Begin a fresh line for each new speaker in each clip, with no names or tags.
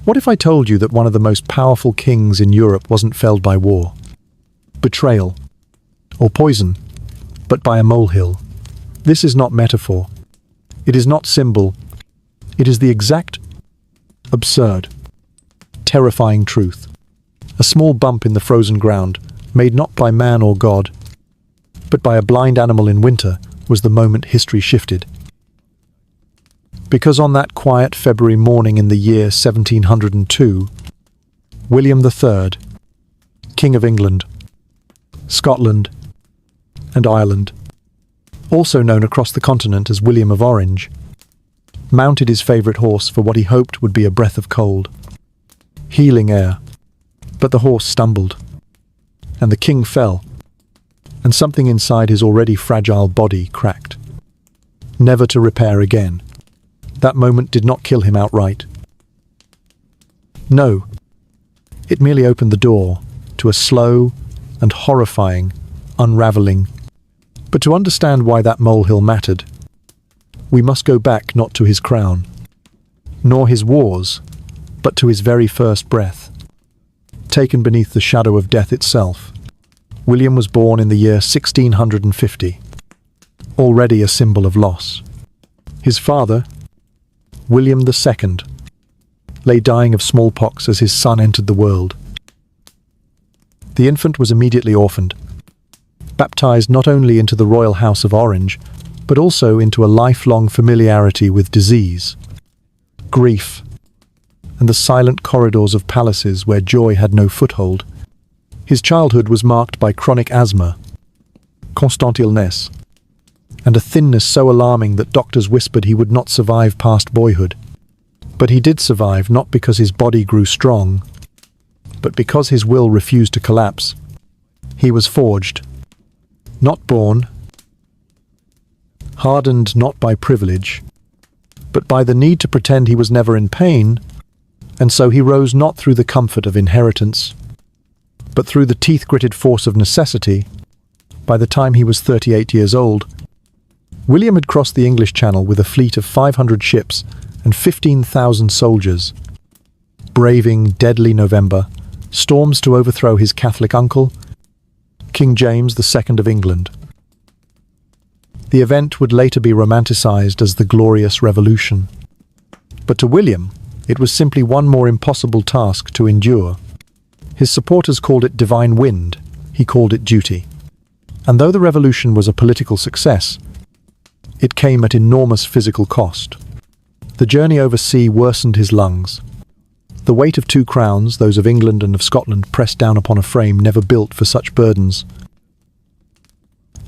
What if I told you that one of the most powerful kings in Europe wasn't felled by war, betrayal, or poison, but by a molehill? This is not metaphor. It is not symbol. It is the exact, absurd, terrifying truth. A small bump in the frozen ground, made not by man or God, but by a blind animal in winter, was the moment history shifted. Because on that quiet February morning in the year 1702, William III, King of England, Scotland, and Ireland, also known across the continent as William of Orange, mounted his favourite horse for what he hoped would be a breath of cold, healing air. But the horse stumbled, and the king fell, and something inside his already fragile body cracked, never to repair again. That moment did not kill him outright. No, it merely opened the door to a slow and horrifying unravelling. But to understand why that molehill mattered, we must go back not to his crown, nor his wars, but to his very first breath. Taken beneath the shadow of death itself, William was born in the year 1650, already a symbol of loss. His father, William II, lay dying of smallpox as his son entered the world. The infant was immediately orphaned, baptized not only into the royal house of Orange, but also into a lifelong familiarity with disease, grief, and the silent corridors of palaces where joy had no foothold. His childhood was marked by chronic asthma, constant illness, and a thinness so alarming that doctors whispered he would not survive past boyhood. But he did survive, not because his body grew strong, but because his will refused to collapse. He was forged, not born, hardened not by privilege, but by the need to pretend he was never in pain, and so he rose not through the comfort of inheritance, but through the teeth-gritted force of necessity. By the time he was 38 years old, William had crossed the English Channel with a fleet of 500 ships and 15,000 soldiers, braving deadly November, storms to overthrow his Catholic uncle, King James II of England. The event would later be romanticized as the Glorious Revolution. But to William, it was simply one more impossible task to endure. His supporters called it divine wind, he called it duty. And though the revolution was a political success, it came at enormous physical cost. The journey over sea worsened his lungs. The weight of two crowns, those of England and of Scotland, pressed down upon a frame never built for such burdens.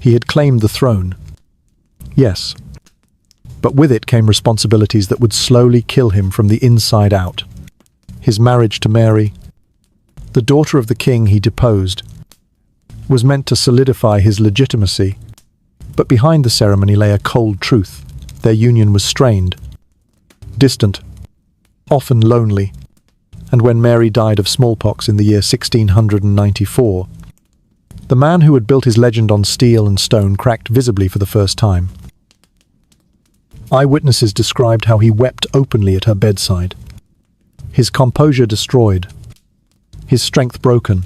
He had claimed the throne. Yes, but with it came responsibilities that would slowly kill him from the inside out. His marriage to Mary, the daughter of the king he deposed, was meant to solidify his legitimacy, but behind the ceremony lay a cold truth. Their union was strained, distant, often lonely, and when Mary died of smallpox in the year 1694, the man who had built his legend on steel and stone cracked visibly for the first time. Eyewitnesses described how he wept openly at her bedside, his composure destroyed, his strength broken.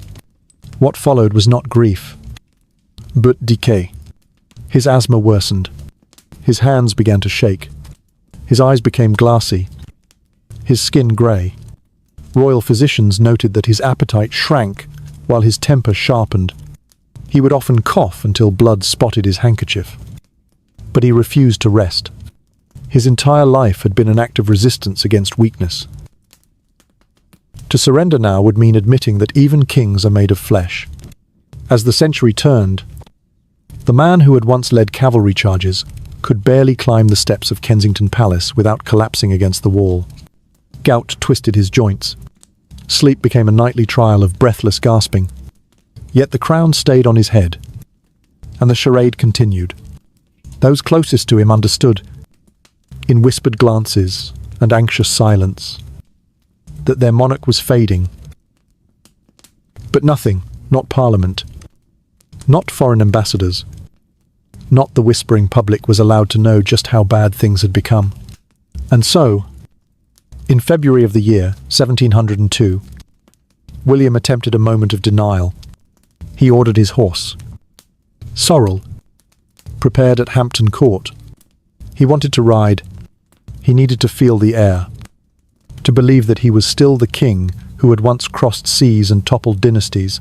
What followed was not grief, but decay. His asthma worsened. His hands began to shake. His eyes became glassy. His skin grey. Royal physicians noted that his appetite shrank while his temper sharpened. He would often cough until blood spotted his handkerchief. But he refused to rest. His entire life had been an act of resistance against weakness. To surrender now would mean admitting that even kings are made of flesh. As the century turned, the man who had once led cavalry charges could barely climb the steps of Kensington Palace without collapsing against the wall. Gout twisted his joints. Sleep became a nightly trial of breathless gasping. Yet the crown stayed on his head, and the charade continued. Those closest to him understood, in whispered glances and anxious silence, that their monarch was fading. But nothing, not Parliament, not foreign ambassadors, not the whispering public was allowed to know just how bad things had become. And so, In February of the year 1702, William attempted a moment of denial. He ordered his horse, Sorrel, prepared at Hampton Court. He wanted to ride. He needed to feel the air, to believe that he was still the king who had once crossed seas and toppled dynasties.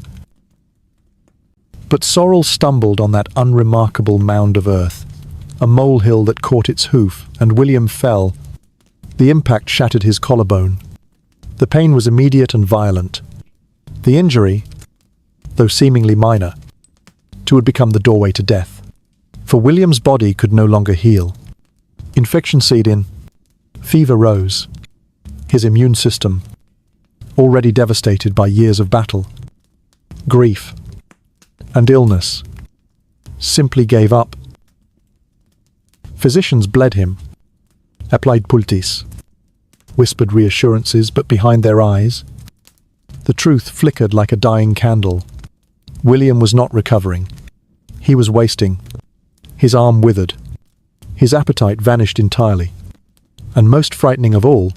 But Sorrel stumbled on that unremarkable mound of earth, a molehill that caught its hoof, and William fell. The impact shattered his collarbone. The pain was immediate and violent. The injury, though seemingly minor, would become the doorway to death. For William's body could no longer heal. Infection set in. Fever rose. His immune system, already devastated by years of battle, grief, and illness, simply gave up. Physicians bled him, applied poultice, whispered reassurances, but behind their eyes, the truth flickered like a dying candle. William was not recovering. He was wasting. His arm withered. His appetite vanished entirely. And most frightening of all,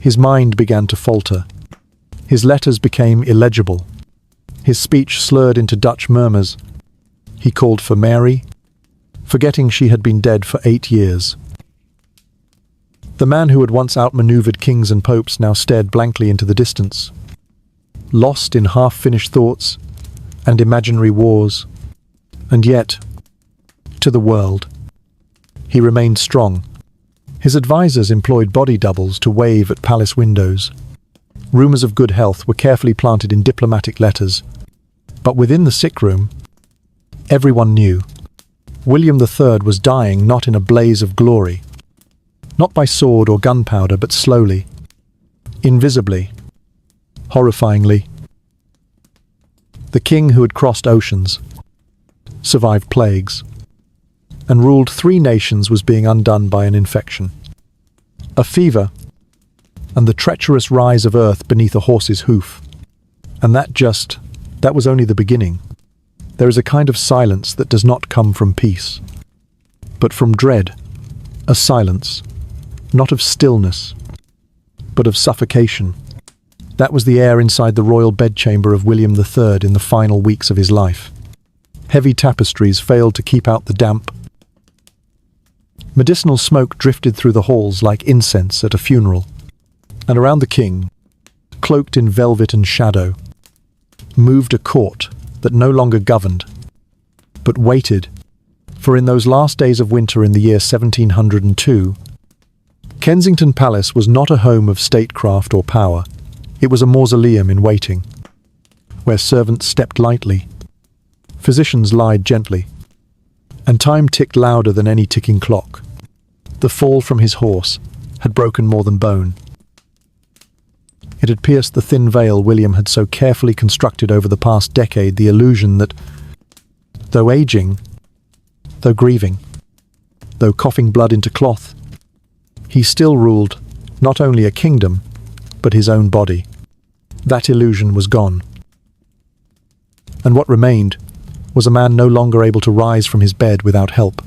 his mind began to falter. His letters became illegible. His speech slurred into Dutch murmurs. He called for Mary, forgetting she had been dead for 8 years. The man who had once outmaneuvered kings and popes now stared blankly into the distance, lost in half-finished thoughts and imaginary wars. And yet, to the world, he remained strong. His advisors employed body doubles to wave at palace windows. Rumors of good health were carefully planted in diplomatic letters. But within the sick room, everyone knew William III was dying not in a blaze of glory, not by sword or gunpowder, but slowly, invisibly, horrifyingly. The king who had crossed oceans, survived plagues, and ruled 3 nations was being undone by an infection, a fever, and the treacherous rise of earth beneath a horse's hoof. And that was only the beginning. There is a kind of silence that does not come from peace, but from dread, a silence, not of stillness, but of suffocation. That was the air inside the royal bedchamber of William III in the final weeks of his life. Heavy tapestries failed to keep out the damp. Medicinal smoke drifted through the halls like incense at a funeral. And around the king, cloaked in velvet and shadow, moved a court that no longer governed, but waited. For in those last days of winter in the year 1702, Kensington Palace was not a home of statecraft or power. It was a mausoleum in waiting, where servants stepped lightly, physicians lied gently, and time ticked louder than any ticking clock. The fall from his horse had broken more than bone. It had pierced the thin veil William had so carefully constructed over the past decade, the illusion that, though aging, though grieving, though coughing blood into cloth, he still ruled not only a kingdom, but his own body. That illusion was gone. And what remained was a man no longer able to rise from his bed without help.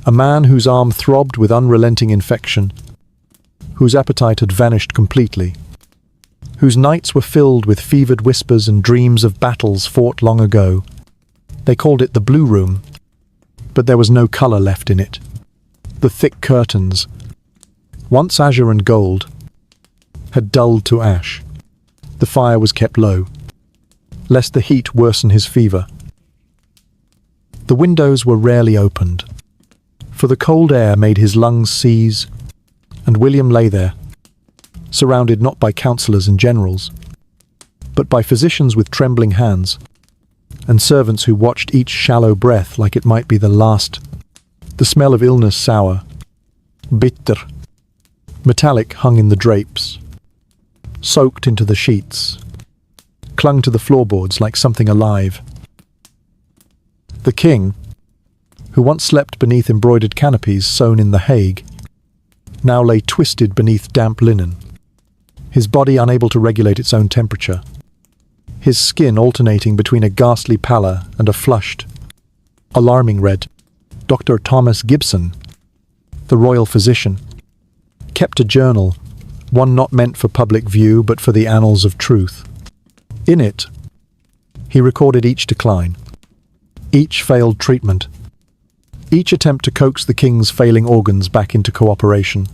A man whose arm throbbed with unrelenting infection, whose appetite had vanished completely, whose nights were filled with fevered whispers and dreams of battles fought long ago. They called it the Blue Room, but there was no colour left in it. The thick curtains, once azure and gold, had dulled to ash. The fire was kept low, lest the heat worsen his fever. The windows were rarely opened, for the cold air made his lungs seize, and William lay there, surrounded not by counsellors and generals, but by physicians with trembling hands, and servants who watched each shallow breath like it might be the last. The smell of illness sour, bitter, metallic hung in the drapes, soaked into the sheets, clung to the floorboards like something alive. The king, who once slept beneath embroidered canopies sewn in The Hague, now lay twisted beneath damp linen, his body unable to regulate its own temperature, his skin alternating between a ghastly pallor and a flushed, alarming red. Dr. Thomas Gibson, the royal physician, kept a journal one not meant for public view but for the annals of truth. In it, he recorded each decline, each failed treatment, each attempt to coax the king's failing organs back into cooperation.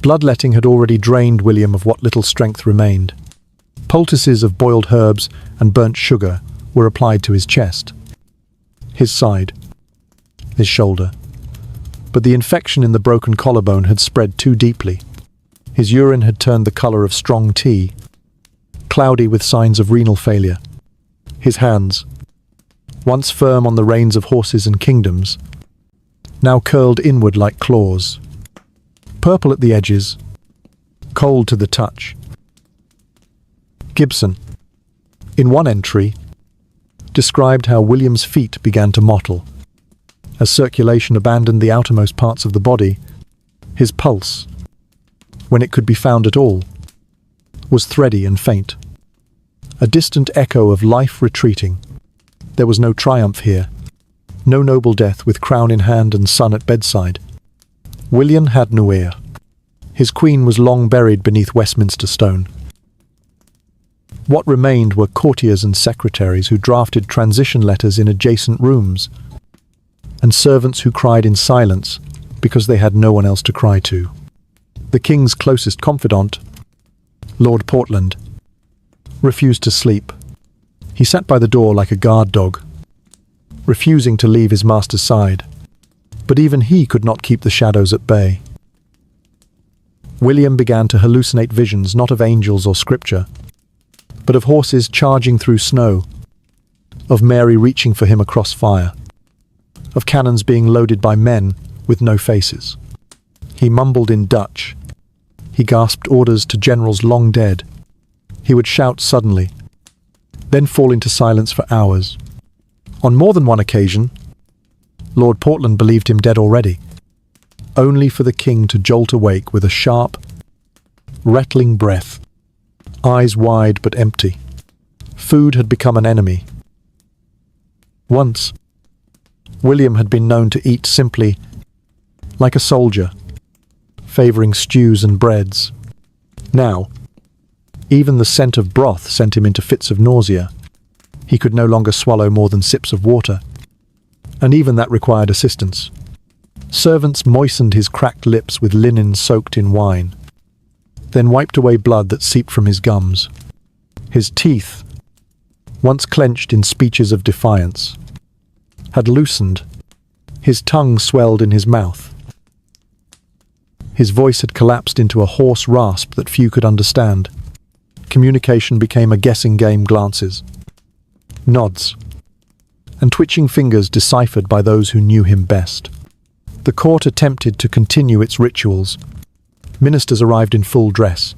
Bloodletting had already drained William of what little strength remained. Poultices of boiled herbs and burnt sugar were applied to his chest, his side, his shoulder. But the infection in the broken collarbone had spread too deeply. His urine had turned the color of strong tea, cloudy with signs of renal failure. His hands, once firm on the reins of horses and kingdoms, now curled inward like claws, purple at the edges, cold to the touch. Gibson, in one entry, described how William's feet began to mottle. As circulation abandoned the outermost parts of the body, his pulse, when it could be found at all, was thready and faint. A distant echo of life retreating. There was no triumph here, no noble death with crown in hand and son at bedside. William had no heir. His queen was long buried beneath Westminster stone. What remained were courtiers and secretaries who drafted transition letters in adjacent rooms, and servants who cried in silence because they had no one else to cry to. The king's closest confidant, Lord Portland, refused to sleep. He sat by the door like a guard dog, refusing to leave his master's side. But even he could not keep the shadows at bay. William began to hallucinate visions not of angels or scripture, but of horses charging through snow, of Mary reaching for him across fire, of cannons being loaded by men with no faces. He mumbled in Dutch. He gasped orders to generals long dead. He would shout suddenly, then fall into silence for hours. On more than one occasion, Lord Portland believed him dead already, only for the king to jolt awake with a sharp, rattling breath, eyes wide but empty. Food had become an enemy. Once, William had been known to eat simply, like a soldier, favouring stews and breads. Now, even the scent of broth sent him into fits of nausea. He could no longer swallow more than sips of water, and even that required assistance. Servants moistened his cracked lips with linen soaked in wine, then wiped away blood that seeped from his gums. His teeth, once clenched in speeches of defiance, had loosened. His tongue swelled in his mouth. His voice had collapsed into a hoarse rasp that few could understand. Communication became a guessing game, glances, nods, and twitching fingers deciphered by those who knew him best. The court attempted to continue its rituals. Ministers arrived in full dress,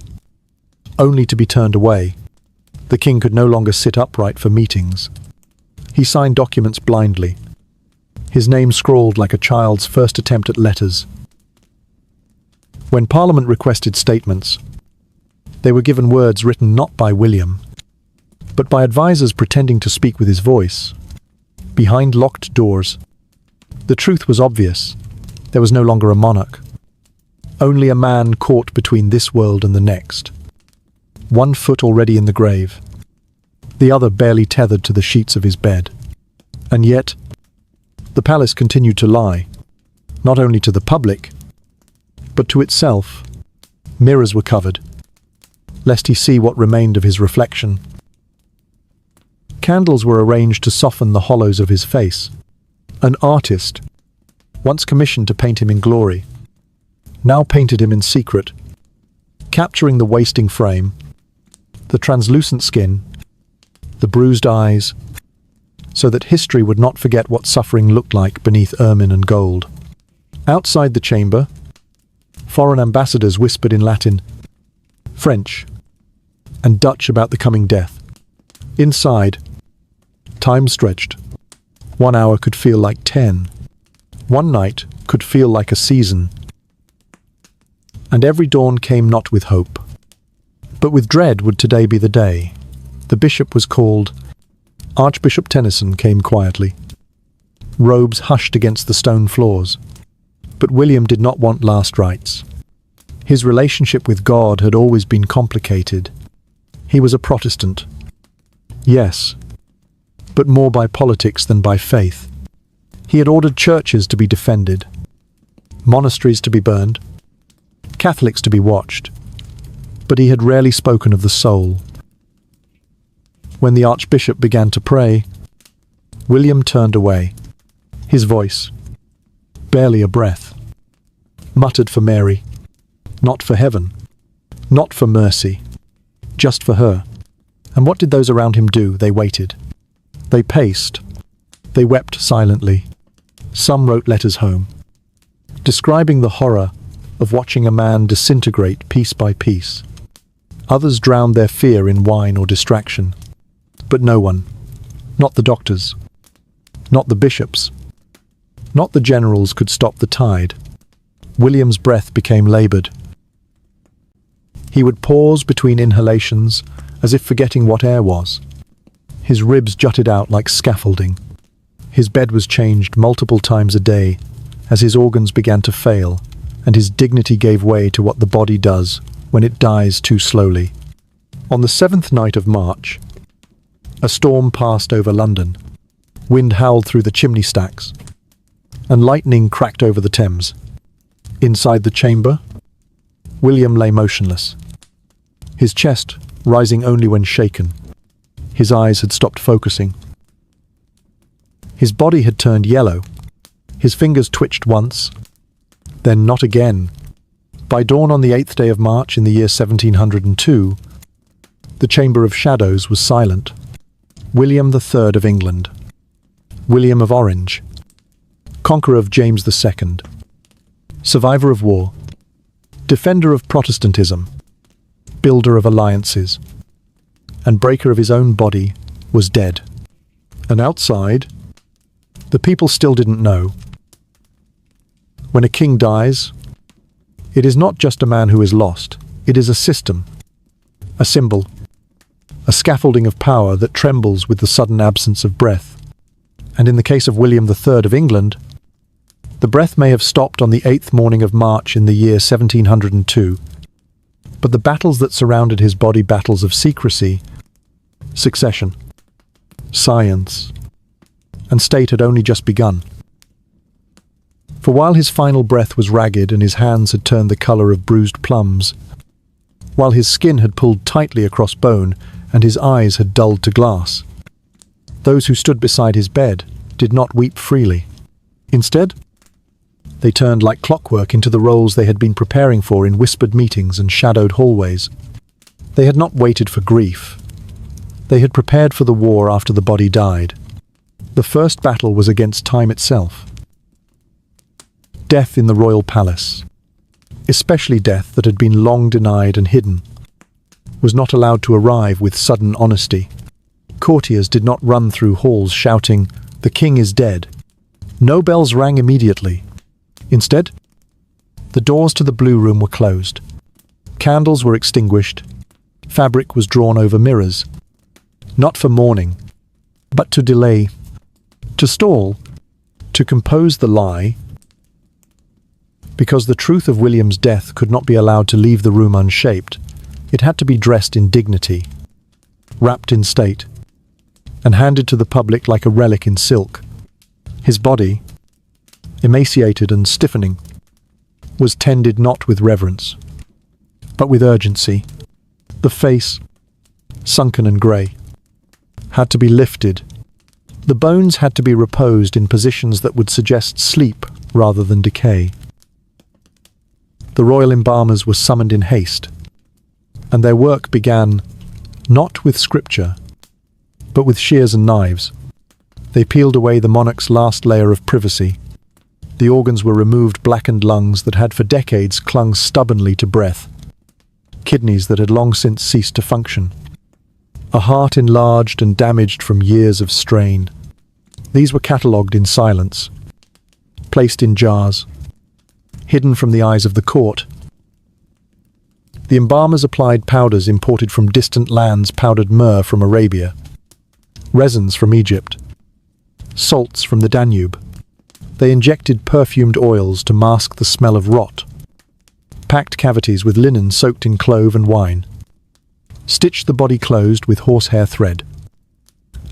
only to be turned away. The king could no longer sit upright for meetings. He signed documents blindly, his name scrawled like a child's first attempt at letters. When Parliament requested statements, they were given words written not by William, but by advisers pretending to speak with his voice, behind locked doors. The truth was obvious. There was no longer a monarch, only a man caught between this world and the next. One foot already in the grave, the other barely tethered to the sheets of his bed. And yet, the palace continued to lie, not only to the public, but to itself. Mirrors were covered, lest he see what remained of his reflection. Candles were arranged to soften the hollows of his face. An artist, once commissioned to paint him in glory, now painted him in secret, capturing the wasting frame, the translucent skin, the bruised eyes, so that history would not forget what suffering looked like beneath ermine and gold. Outside the chamber, foreign ambassadors whispered in Latin, French, and Dutch about the coming death. Inside, time stretched. 1 hour could feel like 10. One night could feel like a season. And every dawn came not with hope, but with dread would today be the day. The bishop was called. Archbishop Tennyson came quietly. Robes hushed against the stone floors. But William did not want last rites. His relationship with God had always been complicated. He was a Protestant. Yes, but more by politics than by faith. He had ordered churches to be defended, monasteries to be burned, Catholics to be watched, but he had rarely spoken of the soul. When the Archbishop began to pray, William turned away. His voice, barely a breath, muttered for Mary, not for heaven, not for mercy, just for her. And what did those around him do? They waited. They paced. They wept silently. Some wrote letters home, describing the horror of watching a man disintegrate piece by piece. Others drowned their fear in wine or distraction. But no one, not the doctors, not the bishops, not the generals, could stop the tide. William's breath became laboured. He would pause between inhalations, as if forgetting what air was. His ribs jutted out like scaffolding. His bed was changed multiple times a day, as his organs began to fail, and his dignity gave way to what the body does when it dies too slowly. On the 7th night of March, a storm passed over London. Wind howled through the chimney stacks, and lightning cracked over the Thames. Inside the chamber, William lay motionless, his chest rising only when shaken. His eyes had stopped focusing. His body had turned yellow. His fingers twitched once, then not again. By dawn on the 8th day of March in the year 1702, the Chamber of Shadows was silent. William III of England, William of Orange, conqueror of James II, survivor of war, defender of Protestantism, builder of alliances, and breaker of his own body, was dead. And outside, the people still didn't know. When a king dies, it is not just a man who is lost, it is a system, a symbol, a scaffolding of power that trembles with the sudden absence of breath. And in the case of William III of England, the breath may have stopped on the 8th morning of March in the year 1702, but the battles that surrounded his body, battles of secrecy, succession, science, and state, had only just begun. For while his final breath was ragged and his hands had turned the colour of bruised plums, while his skin had pulled tightly across bone and his eyes had dulled to glass, those who stood beside his bed did not weep freely. Instead, they turned like clockwork into the roles they had been preparing for in whispered meetings and shadowed hallways. They had not waited for grief. They had prepared for the war after the body died. The first battle was against time itself. Death in the royal palace, especially death that had been long denied and hidden, was not allowed to arrive with sudden honesty. Courtiers did not run through halls shouting, "The king is dead." No bells rang immediately. Instead, the doors to the blue room were closed. Candles were extinguished. Fabric was drawn over mirrors. Not for mourning, but to delay, to stall, to compose the lie, because the truth of William's death could not be allowed to leave the room unshaped. It had to be dressed in dignity, wrapped in state, and handed to the public like a relic in silk. His body, emaciated and stiffening, was tended not with reverence, but with urgency. The face, sunken and grey, had to be lifted. The bones had to be reposed in positions that would suggest sleep rather than decay. The royal embalmers were summoned in haste, and their work began not with scripture, but with shears and knives. They peeled away the monarch's last layer of privacy. The organs were removed, blackened lungs that had for decades clung stubbornly to breath, kidneys that had long since ceased to function, a heart enlarged and damaged from years of strain. These were catalogued in silence, placed in jars, hidden from the eyes of the court. The embalmers applied powders imported from distant lands, powdered myrrh from Arabia, resins from Egypt, salts from the Danube. They injected perfumed oils to mask the smell of rot. packed cavities with linen soaked in clove and wine, stitched the body closed with horsehair thread,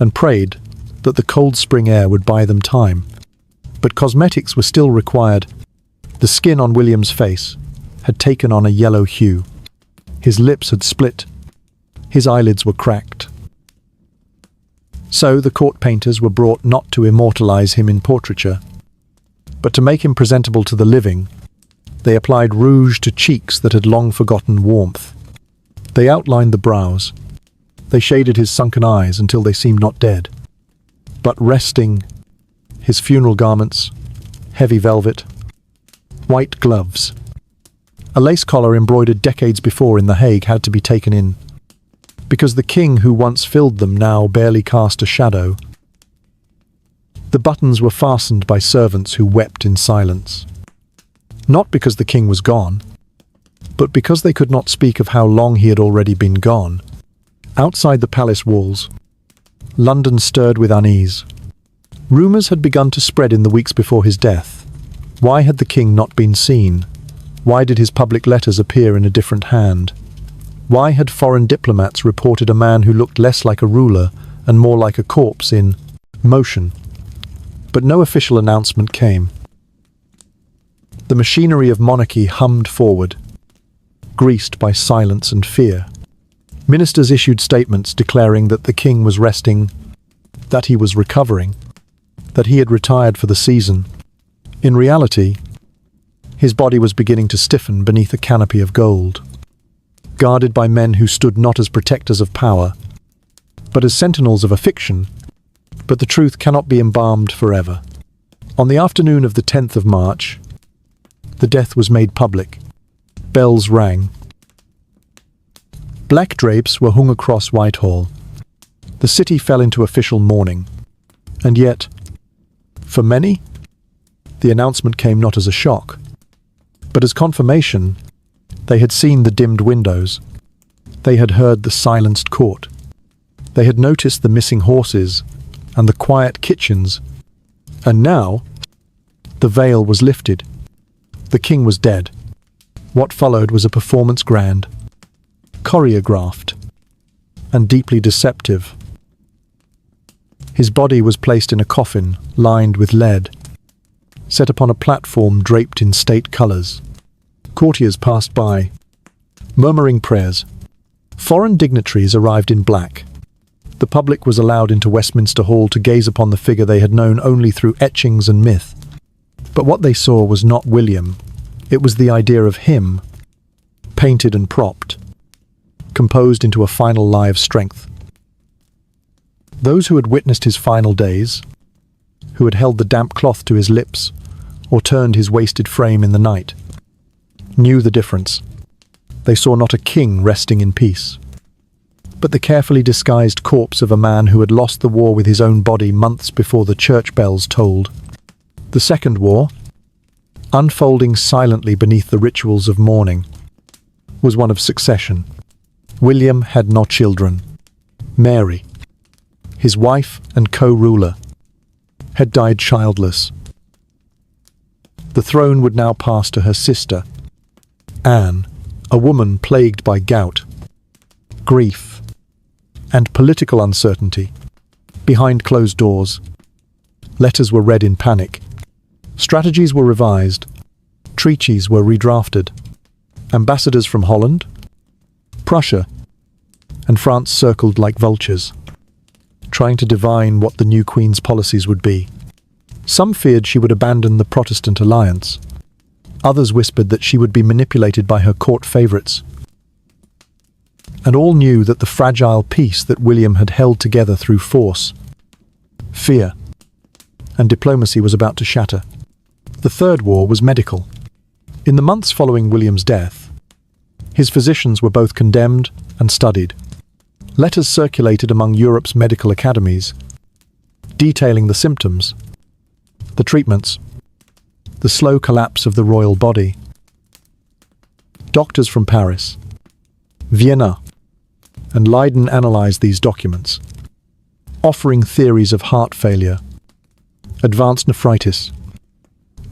and prayed that the cold spring air would buy them time. But cosmetics were still required. The skin on William's face had taken on a yellow hue. His lips had split. His eyelids were cracked. So the court painters were brought not to immortalize him in portraiture, but to make him presentable to the living. They applied rouge to cheeks that had long forgotten warmth. They outlined the brows. They shaded his sunken eyes until they seemed not dead, but resting. His funeral garments, heavy velvet, white gloves. A lace collar embroidered decades before in The Hague had to be taken in, because the king who once filled them now barely cast a shadow. The buttons were fastened by servants who wept in silence. Not because the king was gone, but because they could not speak of how long he had already been gone. Outside the palace walls, London stirred with unease. Rumours had begun to spread in the weeks before his death. Why had the king not been seen? Why did his public letters appear in a different hand? Why had foreign diplomats reported a man who looked less like a ruler and more like a corpse in motion? But no official announcement came. The machinery of monarchy hummed forward, greased by silence and fear. Ministers issued statements declaring that the king was resting, that he was recovering, that he had retired for the season. In reality, his body was beginning to stiffen beneath a canopy of gold, guarded by men who stood not as protectors of power, but as sentinels of a fiction. But the truth cannot be embalmed forever. On the afternoon of the 10th of March, the death was made public. Bells rang. Black drapes were hung across Whitehall. The city fell into official mourning. And yet, for many, the announcement came not as a shock, but as confirmation. They had seen the dimmed windows. They had heard the silenced court. They had noticed the missing horses and the quiet kitchens. And now, the veil was lifted. The king was dead. What followed was a performance grand, choreographed, and deeply deceptive. His body was placed in a coffin lined with lead, set upon a platform draped in state colours. Courtiers passed by, murmuring prayers. Foreign dignitaries arrived in black. The public was allowed into Westminster Hall to gaze upon the figure they had known only through etchings and myth. But what they saw was not William. It was the idea of him, painted and propped, composed into a final lie of strength. Those who had witnessed his final days, who had held the damp cloth to his lips, or turned his wasted frame in the night, knew the difference. They saw not a king resting in peace, but the carefully disguised corpse of a man who had lost the war with his own body months before the church bells tolled. The Second War, unfolding silently beneath the rituals of mourning, was one of succession. William had no children. Mary, his wife and co-ruler, had died childless. The throne would now pass to her sister, Anne, a woman plagued by gout, grief, and political uncertainty. Behind closed doors, letters were read in panic. Strategies were revised. Treaties were redrafted. Ambassadors from Holland, Prussia, and France circled like vultures, trying to divine what the new Queen's policies would be. Some feared she would abandon the Protestant alliance. Others whispered that she would be manipulated by her court favourites. And all knew that the fragile peace that William had held together through force, fear, and diplomacy was about to shatter. The Third War was medical. In the months following William's death, his physicians were both condemned and studied. Letters circulated among Europe's medical academies, detailing the symptoms, the treatments, the slow collapse of the royal body. Doctors from Paris, Vienna, and Leiden analysed these documents, offering theories of heart failure, advanced nephritis,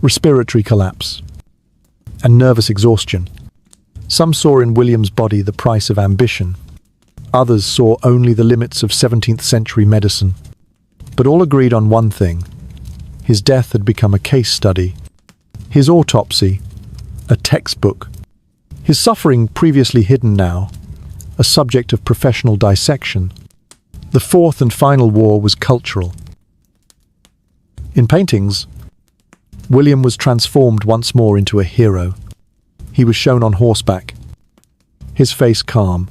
respiratory collapse, and nervous exhaustion. Some saw in William's body the price of ambition. Others saw only the limits of 17th century medicine. But all agreed on one thing. His death had become a case study. His autopsy, a textbook. His suffering, previously hidden now, a subject of professional dissection. The fourth and final war was cultural. In paintings, William was transformed once more into a hero. He was shown on horseback, his face calm,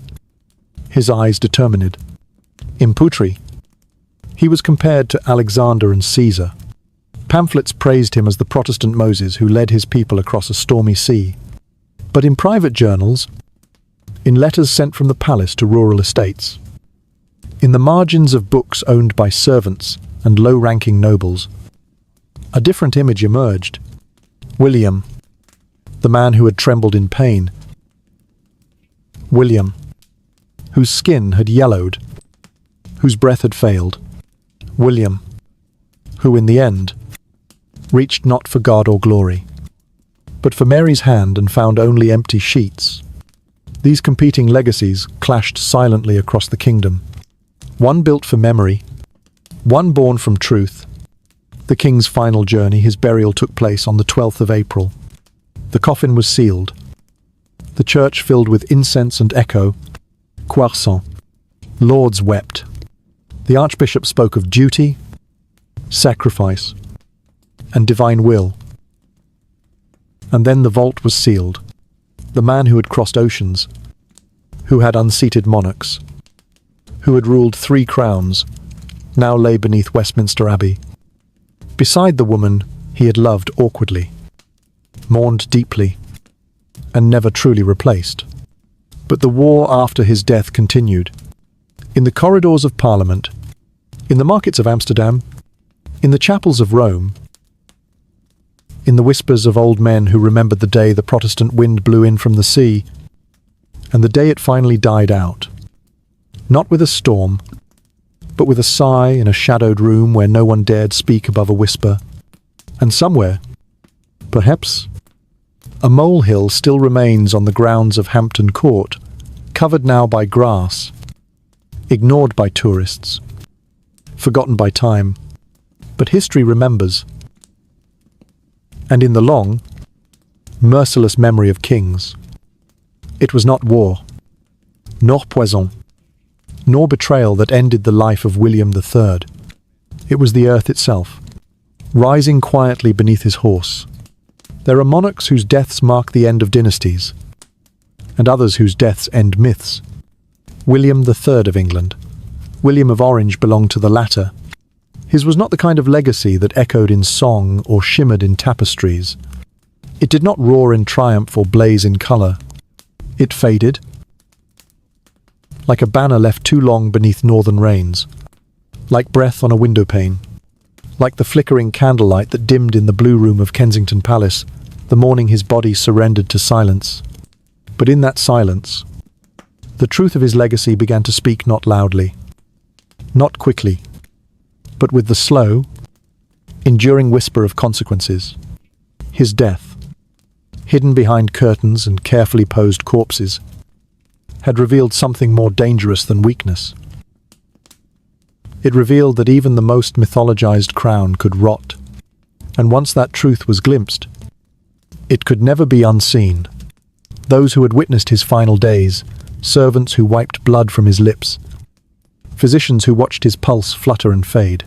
his eyes determined. In poetry, he was compared to Alexander and Caesar. Pamphlets praised him as the Protestant Moses who led his people across a stormy sea. But in private journals, in letters sent from the palace to rural estates, in the margins of books owned by servants and low-ranking nobles, a different image emerged. William, the man who had trembled in pain. William, whose skin had yellowed, whose breath had failed. William, who in the end reached not for God or glory, but for Mary's hand and found only empty sheets. These competing legacies clashed silently across the kingdom. One built for memory, one born from truth. The king's final journey, his burial, took place on the 12th of April. The coffin was sealed. The church filled with incense and echo. Croissant. Lords wept. The archbishop spoke of duty, sacrifice, and divine will. And then the vault was sealed. The man who had crossed oceans, who had unseated monarchs, who had ruled 3 crowns, now lay beneath Westminster Abbey. Beside the woman he had loved awkwardly, mourned deeply, and never truly replaced. But the war after his death continued. In the corridors of Parliament, in the markets of Amsterdam, in the chapels of Rome, in the whispers of old men who remembered the day the Protestant wind blew in from the sea, and the day it finally died out. Not with a storm, but with a sigh in a shadowed room where no one dared speak above a whisper. And somewhere, perhaps, a molehill still remains on the grounds of Hampton Court, covered now by grass, ignored by tourists, forgotten by time, but history remembers. And in the long, merciless memory of kings, it was not war, nor poison, nor betrayal that ended the life of William III. It was the earth itself, rising quietly beneath his horse. There are monarchs whose deaths mark the end of dynasties, and others whose deaths end myths. William III of England, William of Orange, belonged to the latter. His was not the kind of legacy that echoed in song or shimmered in tapestries. It did not roar in triumph or blaze in colour. It faded, like a banner left too long beneath northern rains, like breath on a windowpane, like the flickering candlelight that dimmed in the blue room of Kensington Palace the morning his body surrendered to silence. But in that silence, the truth of his legacy began to speak, not loudly, not quickly, but with the slow, enduring whisper of consequences. His death, hidden behind curtains and carefully posed corpses, had revealed something more dangerous than weakness. It revealed that even the most mythologized crown could rot, and once that truth was glimpsed, it could never be unseen. Those who had witnessed his final days, servants who wiped blood from his lips, physicians who watched his pulse flutter and fade,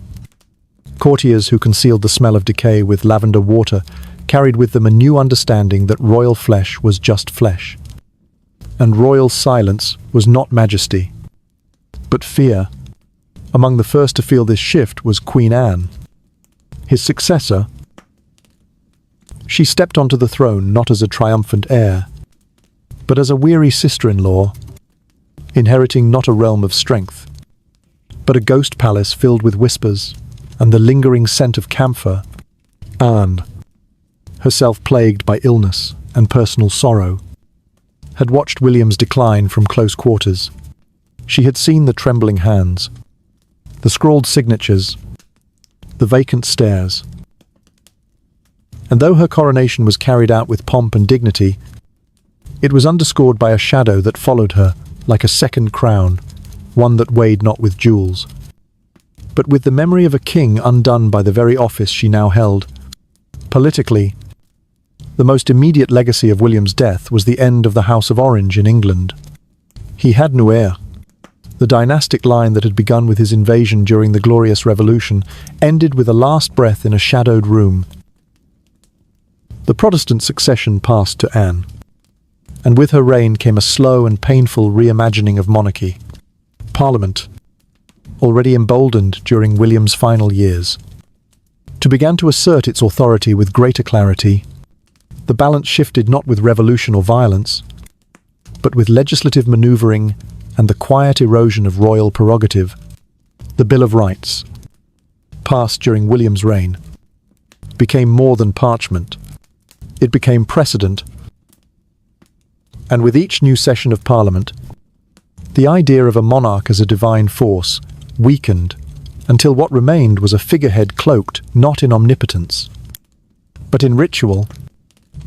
courtiers who concealed the smell of decay with lavender water, carried with them a new understanding that royal flesh was just flesh, and royal silence was not majesty, but fear. Among the first to feel this shift was Queen Anne. His successor, she stepped onto the throne not as a triumphant heir, but as a weary sister-in-law, inheriting not a realm of strength, but a ghost palace filled with whispers and the lingering scent of camphor. Anne, herself plagued by illness and personal sorrow, had watched William's decline from close quarters. She had seen the trembling hands, the scrawled signatures, the vacant stares. And though her coronation was carried out with pomp and dignity, It was underscored by a shadow that followed her, like a second crown, one that weighed not with jewels, but with the memory of a king undone by the very office she now held. Politically, the most immediate legacy of William's death was the end of the House of Orange in England. He had no heir. The dynastic line that had begun with his invasion during the Glorious Revolution ended with a last breath in a shadowed room. The Protestant succession passed to Anne, and with her reign came a slow and painful reimagining of monarchy. Parliament, already emboldened during William's final years, began to assert its authority with greater clarity. The balance shifted not with revolution or violence, but with legislative maneuvering and the quiet erosion of royal prerogative. The Bill of Rights, passed during William's reign, became more than parchment. It became precedent. And with each new session of Parliament, the idea of a monarch as a divine force weakened until what remained was a figurehead cloaked not in omnipotence, but in ritual.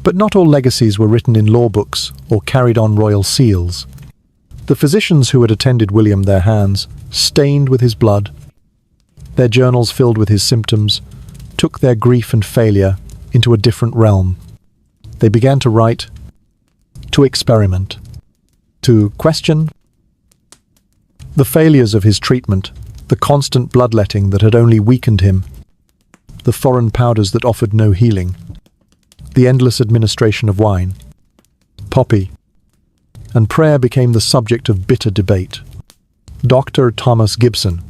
But not all legacies were written in law books or carried on royal seals. The physicians who had attended William their hands, stained with his blood, their journals filled with his symptoms, took their grief and failure into a different realm. They began to write, to experiment, to question the failures of his treatment, the constant bloodletting that had only weakened him, the foreign powders that offered no healing, the endless administration of wine, poppy, and prayer became the subject of bitter debate. Dr. Thomas Gibson,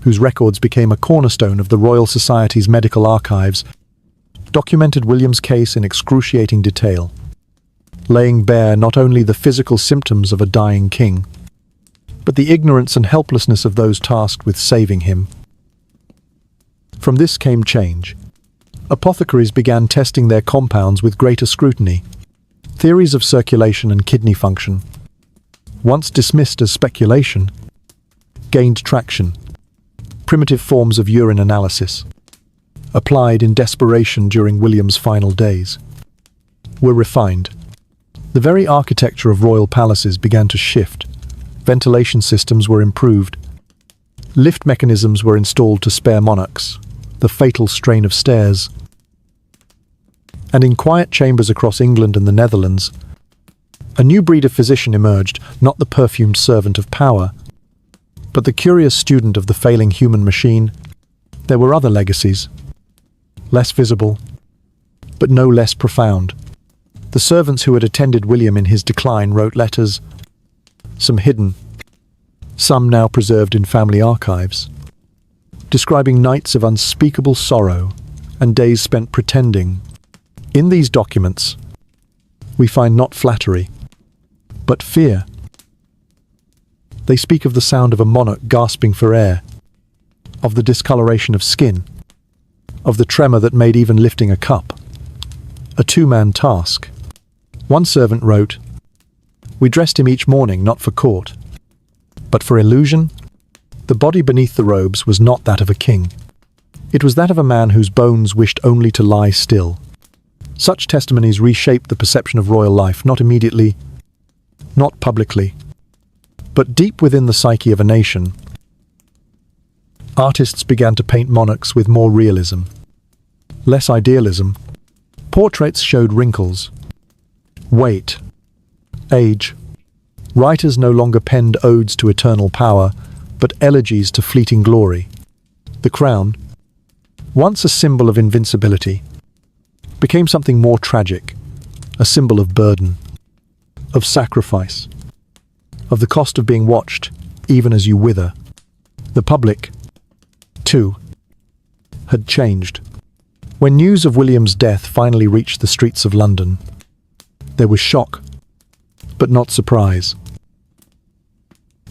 whose records became a cornerstone of the Royal Society's medical archives, documented William's case in excruciating detail, laying bare not only the physical symptoms of a dying king, but the ignorance and helplessness of those tasked with saving him. From this came change. Apothecaries began testing their compounds with greater scrutiny. Theories of circulation and kidney function, once dismissed as speculation, gained traction. Primitive forms of urine analysis, applied in desperation during William's final days, were refined. The very architecture of royal palaces began to shift. Ventilation systems were improved. Lift mechanisms were installed to spare monarchs the fatal strain of stairs. And in quiet chambers across England and the Netherlands, a new breed of physician emerged, not the perfumed servant of power, but the curious student of the failing human machine. There were other legacies, less visible, but no less profound. The servants who had attended William in his decline wrote letters, some hidden, some now preserved in family archives, describing nights of unspeakable sorrow and days spent pretending. In these documents, we find not flattery, but fear. They speak of the sound of a monarch gasping for air, of the discoloration of skin, of the tremor that made even lifting a cup a two-man task. One servant wrote, "We dressed him each morning not for court, but for illusion." The body beneath the robes was not that of a king. It was that of a man whose bones wished only to lie still. Such testimonies reshaped the perception of royal life, not immediately, not publicly, but deep within the psyche of a nation. Artists began to paint monarchs with more realism, less idealism. Portraits showed wrinkles, weight, age. Writers no longer penned odes to eternal power, but elegies to fleeting glory. The crown, once a symbol of invincibility, became something more tragic, a symbol of burden, of sacrifice, of the cost of being watched, even as you wither. The public, too, had changed. When news of William's death finally reached the streets of London, there was shock, but not surprise.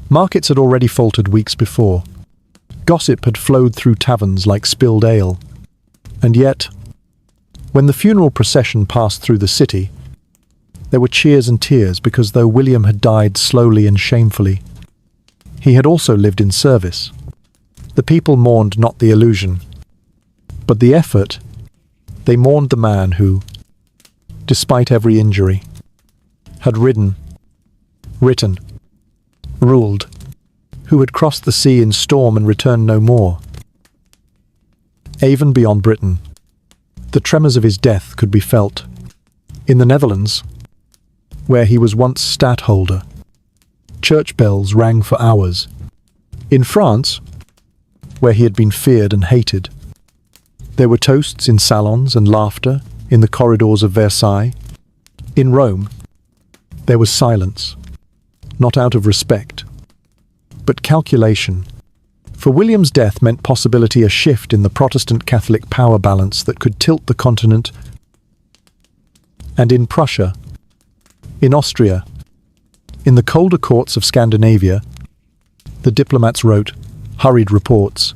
Markets had already faltered weeks before. Gossip had flowed through taverns like spilled ale. And yet, when the funeral procession passed through the city, there were cheers and tears, because though William had died slowly and shamefully, he had also lived in service. The people mourned not the illusion, but the effort. They mourned the man who, despite every injury, had ridden, written, ruled, who had crossed the sea in storm and returned no more. Even beyond Britain, the tremors of his death could be felt. In the Netherlands, where he was once stadtholder, church bells rang for hours. In France, where he had been feared and hated, there were toasts in salons and laughter in the corridors of Versailles. In Rome, there was silence, not out of respect, but calculation. For William's death meant possibility a shift in the Protestant Catholic power balance that could tilt the continent. And in Prussia, in Austria, in the colder courts of Scandinavia, the diplomats wrote hurried reports.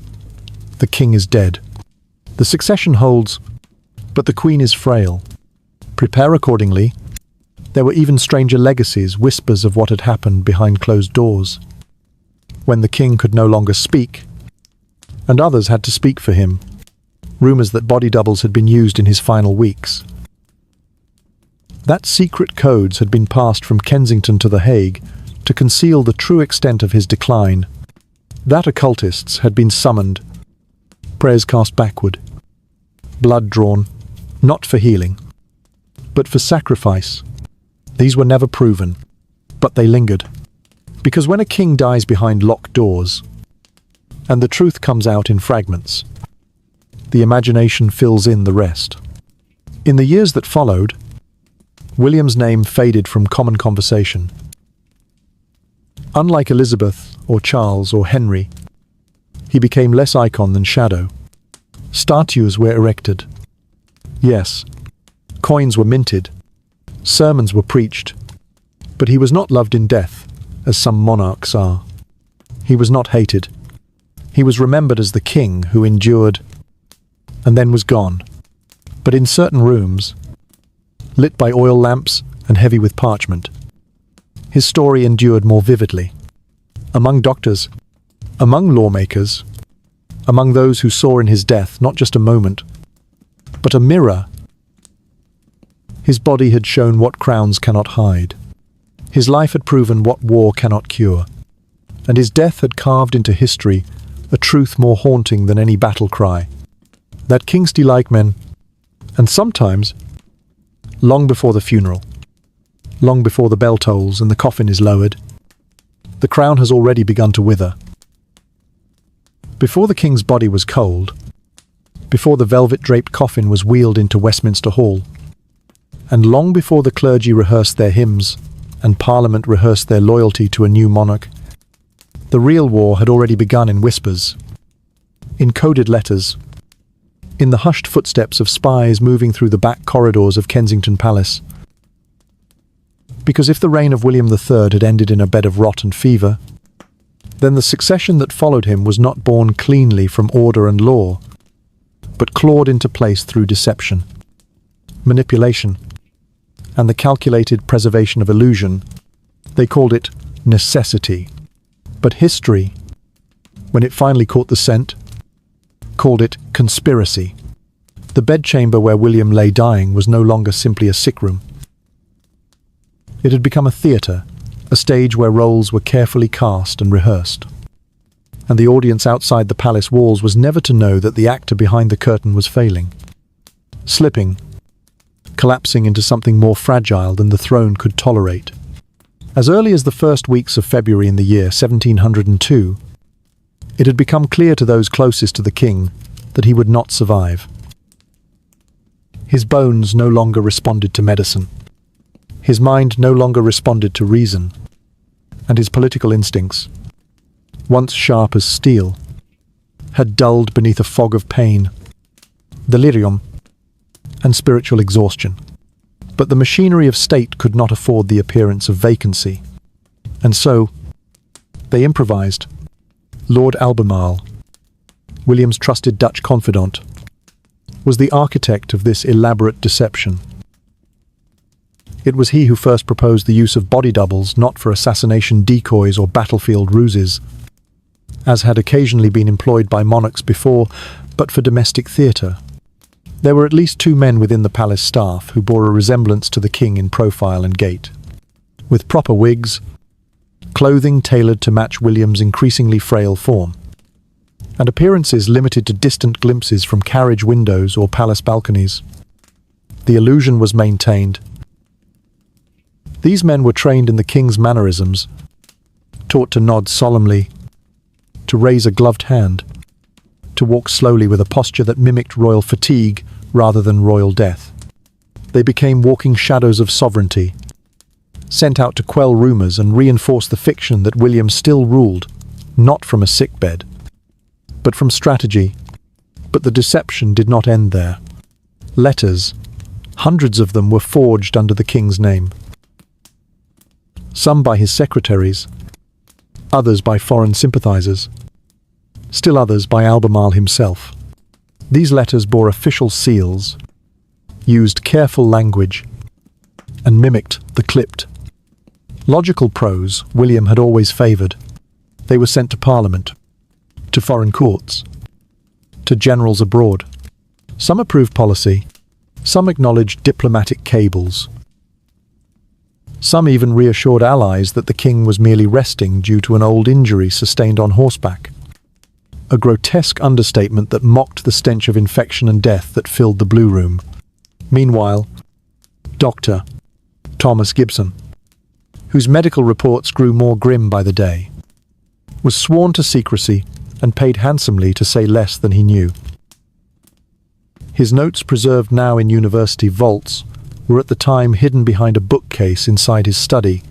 The king is dead. The succession holds, but the queen is frail. Prepare accordingly. There were even stranger legacies, whispers of what had happened behind closed doors, when the king could no longer speak, and others had to speak for him. Rumours that body doubles had been used in his final weeks. That secret codes had been passed from Kensington to The Hague to conceal the true extent of his decline. That occultists had been summoned, prayers cast backward, blood drawn, not for healing, but for sacrifice. These were never proven, but they lingered. Because when a king dies behind locked doors, and the truth comes out in fragments, the imagination fills in the rest. In the years that followed, William's name faded from common conversation. Unlike Elizabeth or Charles or Henry, he became less icon than shadow. Statues were erected. Yes, coins were minted, sermons were preached, but he was not loved in death, as some monarchs are. He was not hated. He was remembered as the king who endured and then was gone. But in certain rooms, lit by oil lamps and heavy with parchment, his story endured more vividly. Among doctors, among lawmakers, among those who saw in his death not just a moment, but a mirror. His body had shown what crowns cannot hide. His life had proven what war cannot cure. And his death had carved into history a truth more haunting than any battle cry. That Kingsley-like men, and sometimes, long before the funeral, long before the bell tolls and the coffin is lowered, the crown has already begun to wither. Before the king's body was cold, before the velvet-draped coffin was wheeled into Westminster Hall, and long before the clergy rehearsed their hymns and Parliament rehearsed their loyalty to a new monarch, the real war had already begun in whispers, in coded letters, in the hushed footsteps of spies moving through the back corridors of Kensington Palace. Because if the reign of William III had ended in a bed of rot and fever, then the succession that followed him was not born cleanly from order and law, but clawed into place through deception, manipulation, and the calculated preservation of illusion. They called it necessity. But history, when it finally caught the scent, called it conspiracy. The bedchamber where William lay dying was no longer simply a sick room. It had become a theatre, a stage where roles were carefully cast and rehearsed. And the audience outside the palace walls was never to know that the actor behind the curtain was failing, slipping, collapsing into something more fragile than the throne could tolerate. As early as the first weeks of February in the year 1702, it had become clear to those closest to the king that he would not survive. His bones no longer responded to medicine. His mind no longer responded to reason. And his political instincts, once sharp as steel, had dulled beneath a fog of pain, delirium, and spiritual exhaustion. But the machinery of state could not afford the appearance of vacancy. And so, they improvised. Lord Albemarle, William's trusted Dutch confidant, was the architect of this elaborate deception. It was he who first proposed the use of body doubles not for assassination decoys or battlefield ruses, as had occasionally been employed by monarchs before, but for domestic theatre. There were at least 2 men within the palace staff who bore a resemblance to the king in profile and gait. with proper wigs, clothing tailored to match William's increasingly frail form, and appearances limited to distant glimpses from carriage windows or palace balconies. The illusion was maintained. These men were trained in the king's mannerisms, taught to nod solemnly, to raise a gloved hand, to walk slowly with a posture that mimicked royal fatigue rather than royal death. They became walking shadows of sovereignty, sent out to quell rumours and reinforce the fiction that William still ruled, not from a sickbed, but from strategy. But the deception did not end there. Letters, hundreds of them, were forged under the king's name. Some by his secretaries, others by foreign sympathisers, still others by Albemarle himself. These letters bore official seals, used careful language, and mimicked the clipped, logical prose William had always favoured. They were sent to Parliament, to foreign courts, to generals abroad. Some approved policy, some acknowledged diplomatic cables. Some even reassured allies that the king was merely resting due to an old injury sustained on horseback. A grotesque understatement that mocked the stench of infection and death that filled the Blue Room. Meanwhile, Dr. Thomas Gibson, whose medical reports grew more grim by the day, was sworn to secrecy and paid handsomely to say less than he knew. His notes, preserved now in university vaults, were at the time hidden behind a bookcase inside his study.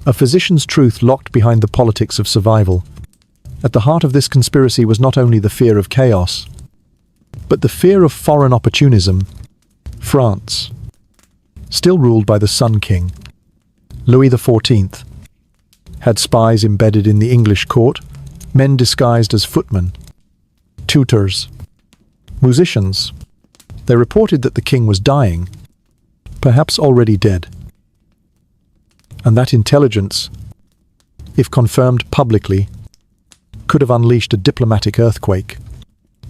A physician's truth locked behind the politics of survival. At the heart of this conspiracy was not only the fear of chaos, but the fear of foreign opportunism. France, still ruled by the Sun King, Louis XIV, had spies embedded in the English court, men disguised as footmen, tutors, musicians. They reported that the king was dying, perhaps already dead. And that intelligence, if confirmed publicly, could have unleashed a diplomatic earthquake.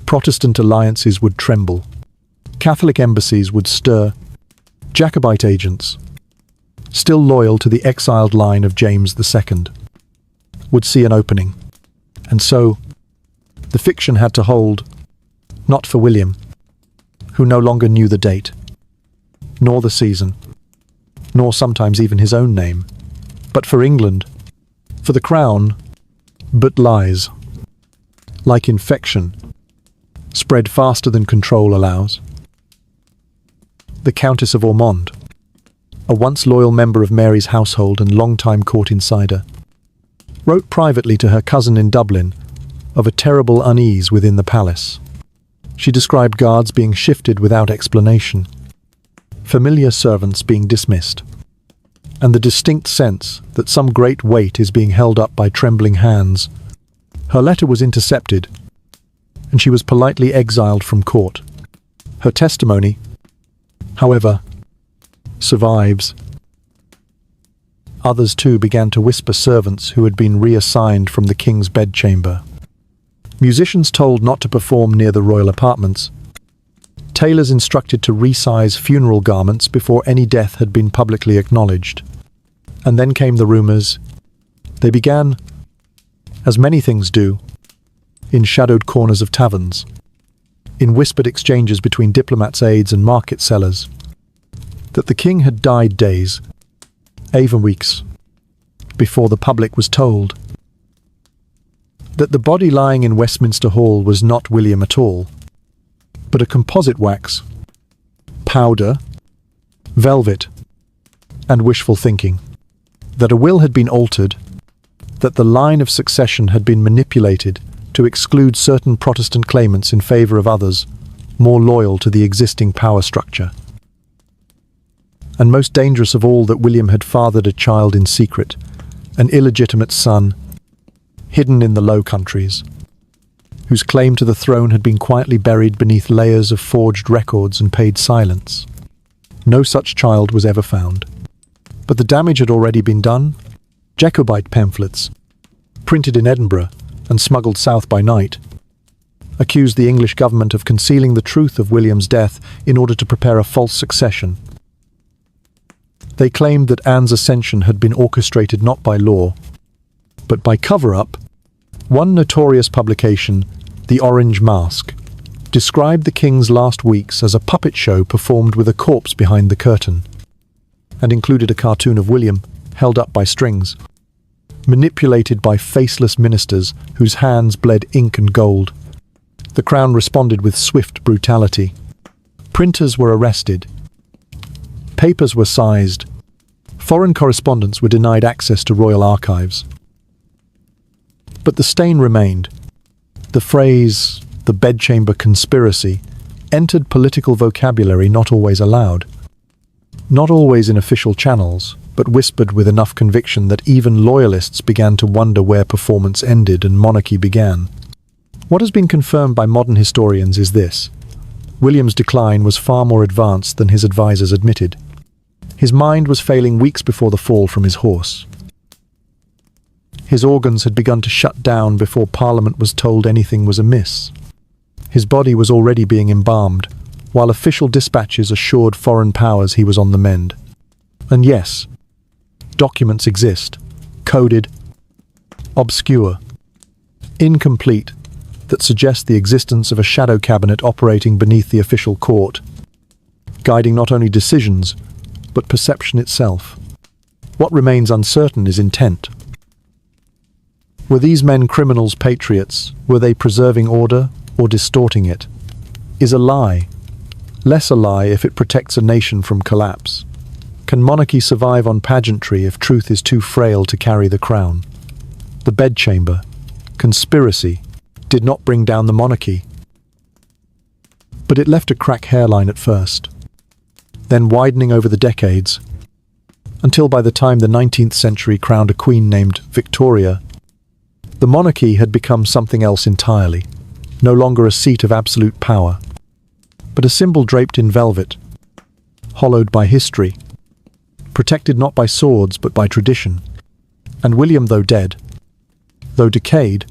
Protestant alliances would tremble. Catholic embassies would stir. Jacobite agents, still loyal to the exiled line of James II, would see an opening. And so, the fiction had to hold, not for William, who no longer knew the date, nor the season, nor sometimes even his own name, but for England, for the crown. But lies, like infection, spread faster than control allows. The Countess of Ormond, a once loyal member of Mary's household and long-time court insider, wrote privately to her cousin in Dublin of a terrible unease within the palace. She described guards being shifted without explanation, familiar servants being dismissed, and the distinct sense that some great weight is being held up by trembling hands. Her letter was intercepted, and she was politely exiled from court. Her testimony, however, survives. Others too began to whisper servants who had been reassigned from the king's bedchamber. Musicians told not to perform near the royal apartments. Tailors instructed to resize funeral garments before any death had been publicly acknowledged. And then came the rumours. They began, as many things do, in shadowed corners of taverns, in whispered exchanges between diplomats' aides and market sellers, that the king had died days, even weeks, before the public was told. That the body lying in Westminster Hall was not William at all, but a composite wax, powder, velvet, and wishful thinking. That a will had been altered, that the line of succession had been manipulated to exclude certain Protestant claimants in favour of others more loyal to the existing power structure. And most dangerous of all, that William had fathered a child in secret, an illegitimate son, hidden in the Low Countries, whose claim to the throne had been quietly buried beneath layers of forged records and paid silence. No such child was ever found. But the damage had already been done. Jacobite pamphlets, printed in Edinburgh and smuggled south by night, accused the English government of concealing the truth of William's death in order to prepare a false succession. They claimed that Anne's ascension had been orchestrated not by law, but by cover-up. One notorious publication, The Orange Mask, described the king's last weeks as a puppet show performed with a corpse behind the curtain, and included a cartoon of William held up by strings, manipulated by faceless ministers whose hands bled ink and gold. The crown responded with swift brutality. Printers were arrested. Papers were seized. Foreign correspondents were denied access to royal archives. But the stain remained. The phrase, the bedchamber conspiracy, entered political vocabulary not always allowed. Not always in official channels, but whispered with enough conviction that even loyalists began to wonder where performance ended and monarchy began. What has been confirmed by modern historians is this: William's decline was far more advanced than his advisors admitted. His mind was failing weeks before the fall from his horse. His organs had begun to shut down before Parliament was told anything was amiss. His body was already being embalmed, while official dispatches assured foreign powers he was on the mend. And yes, documents exist, coded, obscure, incomplete, that suggest the existence of a shadow cabinet operating beneath the official court, guiding not only decisions, but perception itself. What remains uncertain is intent. Were these men criminals, patriots? Were they preserving order or distorting it? Is a lie less a lie if it protects a nation from collapse? Can monarchy survive on pageantry if truth is too frail to carry the crown? The bedchamber, conspiracy, did not bring down the monarchy. But it left a cracked hairline at first, then widening over the decades, until by the time the 19th century crowned a queen named Victoria, the monarchy had become something else entirely, no longer a seat of absolute power, but a symbol draped in velvet, hollowed by history, protected not by swords but by tradition. And William, though dead, though decayed,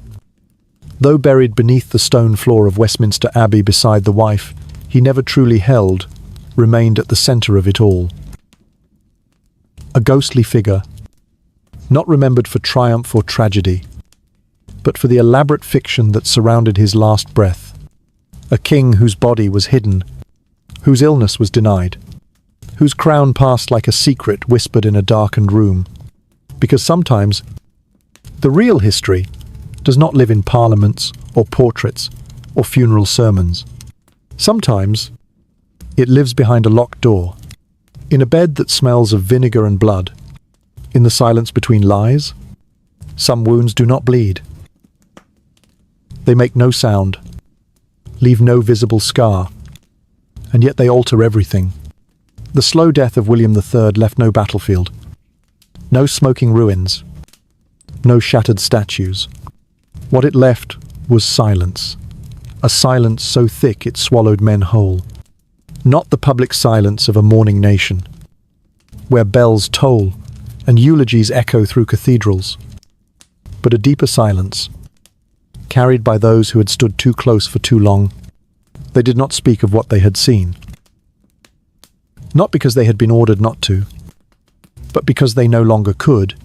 though buried beneath the stone floor of Westminster Abbey beside the wife he never truly held, remained at the centre of it all. A ghostly figure, not remembered for triumph or tragedy, but for the elaborate fiction that surrounded his last breath. A king whose body was hidden, whose illness was denied, whose crown passed like a secret whispered in a darkened room. Because sometimes the real history does not live in parliaments or portraits or funeral sermons. Sometimes it lives behind a locked door, in a bed that smells of vinegar and blood, in the silence between lies. Some wounds do not bleed. They make no sound, leave no visible scar, and yet they alter everything. The slow death of William III left no battlefield, no smoking ruins, no shattered statues. What it left was silence, a silence so thick it swallowed men whole. Not the public silence of a mourning nation, where bells toll and eulogies echo through cathedrals, but a deeper silence, carried by those who had stood too close for too long. They did not speak of what they had seen, not because they had been ordered not to, but because they no longer could.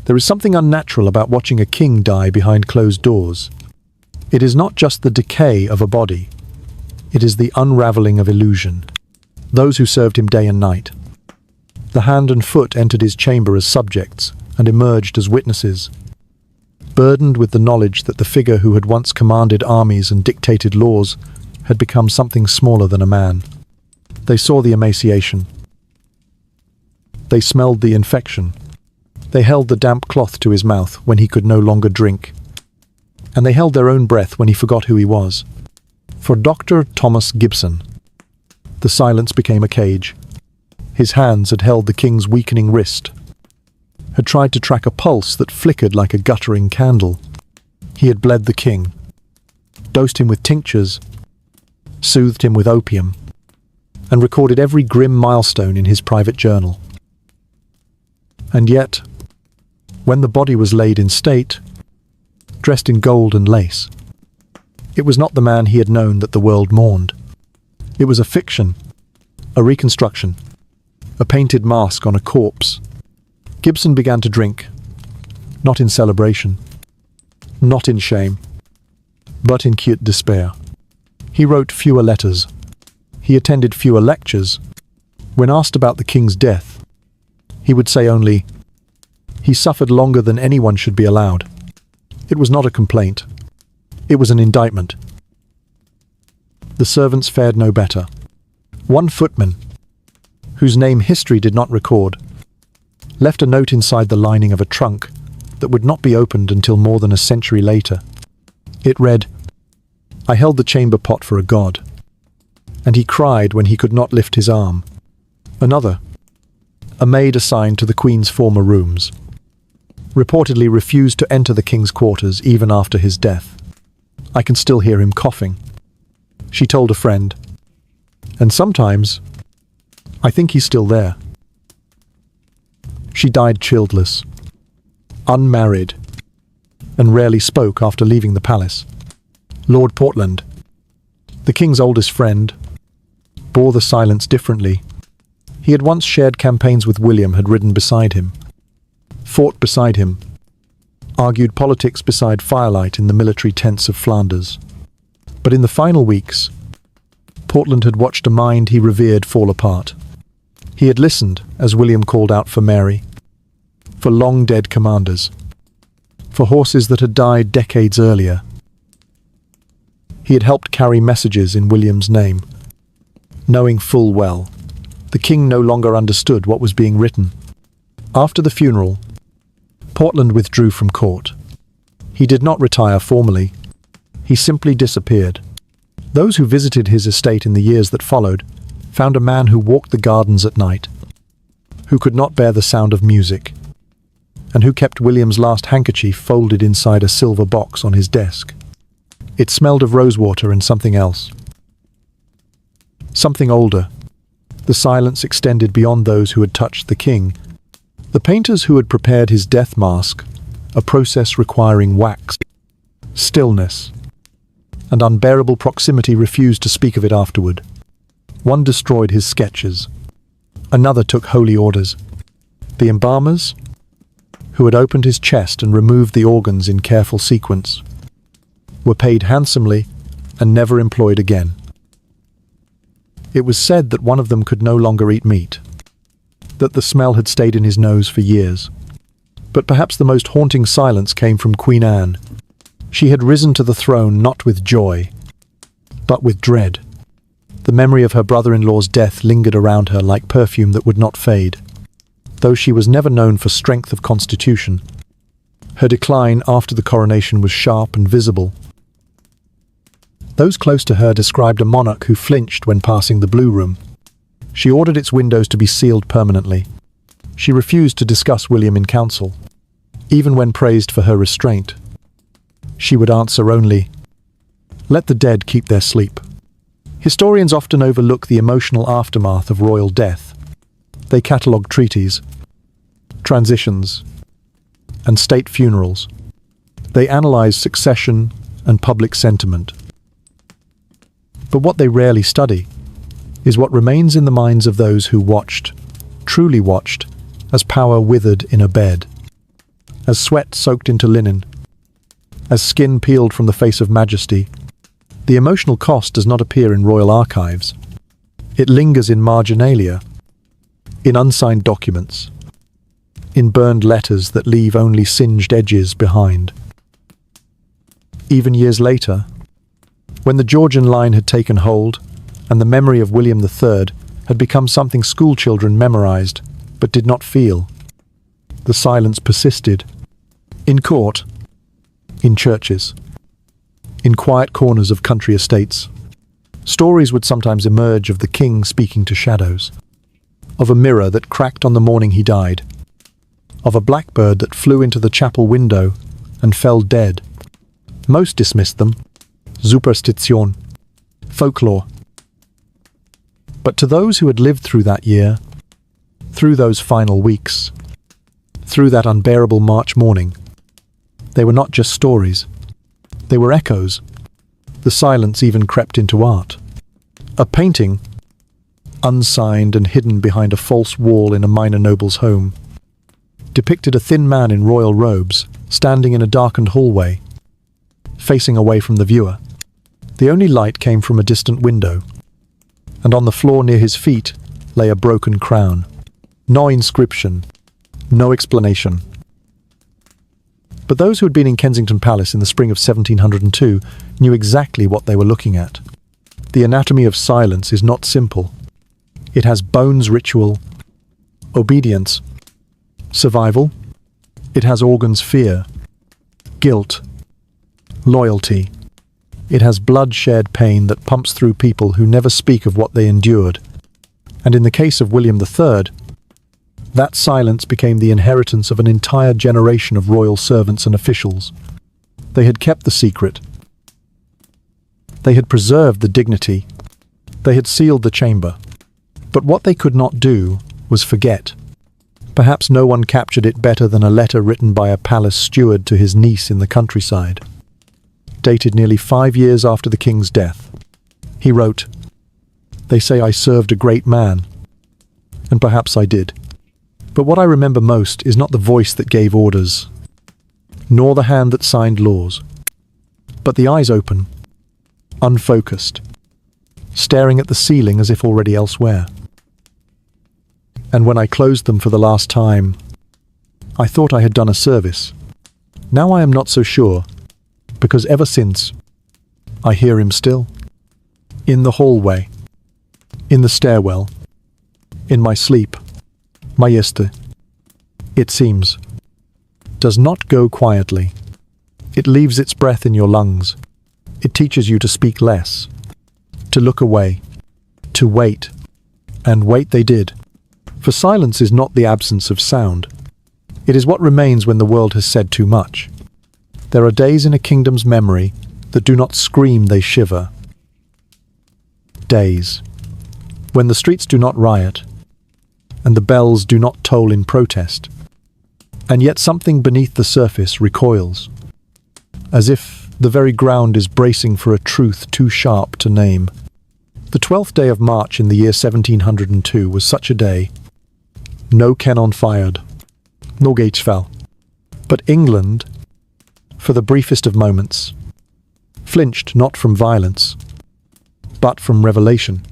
There is something unnatural about watching a king die behind closed doors. It is not just the decay of a body, it is the unraveling of illusion. Those who served him day and night. The hand and foot entered his chamber as subjects and emerged as witnesses, burdened with the knowledge that the figure who had once commanded armies and dictated laws had become something smaller than a man. They saw the emaciation. They smelled the infection. They held the damp cloth to his mouth when he could no longer drink. And they held their own breath when he forgot who he was. For Dr. Thomas Gibson, the silence became a cage. His hands had held the king's weakening wrist, had tried to track a pulse that flickered like a guttering candle. He had bled the king, dosed him with tinctures, soothed him with opium, and recorded every grim milestone in his private journal. And yet, when the body was laid in state, dressed in gold and lace, it was not the man he had known that the world mourned. It was a fiction, a reconstruction, a painted mask on a corpse. Gibson began to drink, not in celebration, not in shame, but in acute despair. He wrote fewer letters. He attended fewer lectures. When asked about the king's death, he would say only, "He suffered longer than anyone should be allowed." It was not a complaint. It was an indictment. The servants fared no better. One footman, whose name history did not record, left a note inside the lining of a trunk that would not be opened until more than a century later. It read, "I held the chamber pot for a god, and he cried when he could not lift his arm." Another, a maid assigned to the Queen's former rooms, reportedly refused to enter the king's quarters even after his death. "I can still hear him coughing," she told a friend, "and sometimes I think he's still there." She died childless, unmarried, and rarely spoke after leaving the palace. Lord Portland, the king's oldest friend, bore the silence differently. He had once shared campaigns with William, had ridden beside him, fought beside him, argued politics beside firelight in the military tents of Flanders. But in the final weeks, Portland had watched a mind he revered fall apart. He had listened as William called out for Mary, for long-dead commanders, for horses that had died decades earlier. He had helped carry messages in William's name, knowing full well the king no longer understood what was being written. After the funeral, Portland withdrew from court. He did not retire formally. He simply disappeared. Those who visited his estate in the years that followed found a man who walked the gardens at night, who could not bear the sound of music, and who kept William's last handkerchief folded inside a silver box on his desk. It smelled of rosewater and something else. Something older. The silence extended beyond those who had touched the king. The painters who had prepared his death mask, a process requiring wax, stillness, and unbearable proximity, refused to speak of it afterward. One destroyed his sketches. Another took holy orders. The embalmers, who had opened his chest and removed the organs in careful sequence, were paid handsomely and never employed again. It was said that one of them could no longer eat meat, that the smell had stayed in his nose for years. But perhaps the most haunting silence came from Queen Anne. She had risen to the throne not with joy, but with dread. The memory of her brother-in-law's death lingered around her like perfume that would not fade. Though she was never known for strength of constitution, her decline after the coronation was sharp and visible. Those close to her described a monarch who flinched when passing the Blue Room. She ordered its windows to be sealed permanently. She refused to discuss William in council. Even when praised for her restraint, she would answer only, "Let the dead keep their sleep." Historians often overlook the emotional aftermath of royal death. They catalogue treaties, transitions, and state funerals. They analyze succession and public sentiment. But what they rarely study is what remains in the minds of those who watched, truly watched, as power withered in a bed, as sweat soaked into linen, as skin peeled from the face of majesty. The emotional cost does not appear in royal archives. It lingers in marginalia, in unsigned documents, in burned letters that leave only singed edges behind. Even years later, when the Georgian line had taken hold and the memory of William III had become something schoolchildren memorized but did not feel, the silence persisted. In court, in churches, in quiet corners of country estates, stories would sometimes emerge of the king speaking to shadows, of a mirror that cracked on the morning he died, of a blackbird that flew into the chapel window and fell dead. Most dismissed them. Superstition, folklore. But to those who had lived through that year, through those final weeks, through that unbearable March morning, they were not just stories. They were echoes. The silence even crept into art. A painting, unsigned and hidden behind a false wall in a minor noble's home, depicted a thin man in royal robes, standing in a darkened hallway, facing away from the viewer. The only light came from a distant window, and on the floor near his feet lay a broken crown. No inscription, no explanation. But those who had been in Kensington Palace in the spring of 1702 knew exactly what they were looking at. The anatomy of silence is not simple. It has bones ritual, obedience, survival. It has organs fear, guilt, loyalty. It has blood-shed pain that pumps through people who never speak of what they endured. And in the case of William III, that silence became the inheritance of an entire generation of royal servants and officials. They had kept the secret. They had preserved the dignity. They had sealed the chamber. But what they could not do was forget. Perhaps no one captured it better than a letter written by a palace steward to his niece in the countryside. Dated nearly 5 years after the king's death. He wrote, "They say I served a great man, and perhaps I did. But what I remember most is not the voice that gave orders, nor the hand that signed laws, but the eyes open, unfocused, staring at the ceiling as if already elsewhere. And when I closed them for the last time, I thought I had done a service. Now I am not so sure, because ever since, I hear him still. In the hallway, in the stairwell, in my sleep. Majesty, it seems, does not go quietly. It leaves its breath in your lungs. It teaches you to speak less, to look away, to wait. And wait they did. For silence is not the absence of sound. It is what remains when the world has said too much. There are days in a kingdom's memory that do not scream, they shiver. Days when the streets do not riot, and the bells do not toll in protest, and yet something beneath the surface recoils, as if the very ground is bracing for a truth too sharp to name. The 12th day of March in the year 1702 was such a day. No cannon fired, no gates fell. But England, for the briefest of moments, flinched not from violence, but from revelation.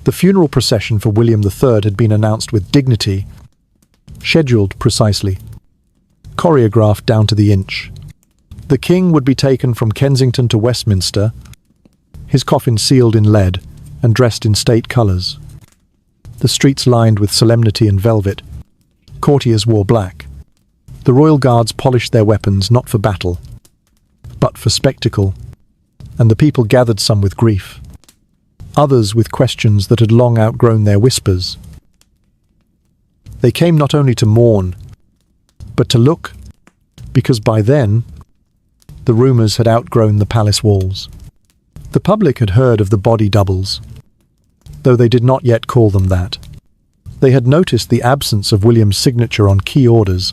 The funeral procession for William III had been announced with dignity, scheduled precisely, choreographed down to the inch. The king would be taken from Kensington to Westminster, his coffin sealed in lead and dressed in state colours. The streets lined with solemnity and velvet. Courtiers wore black. The royal guards polished their weapons not for battle, but for spectacle, and the people gathered, some with grief, others with questions that had long outgrown their whispers. They came not only to mourn, but to look, because by then, the rumours had outgrown the palace walls. The public had heard of the body doubles, though they did not yet call them that. They had noticed the absence of William's signature on key orders.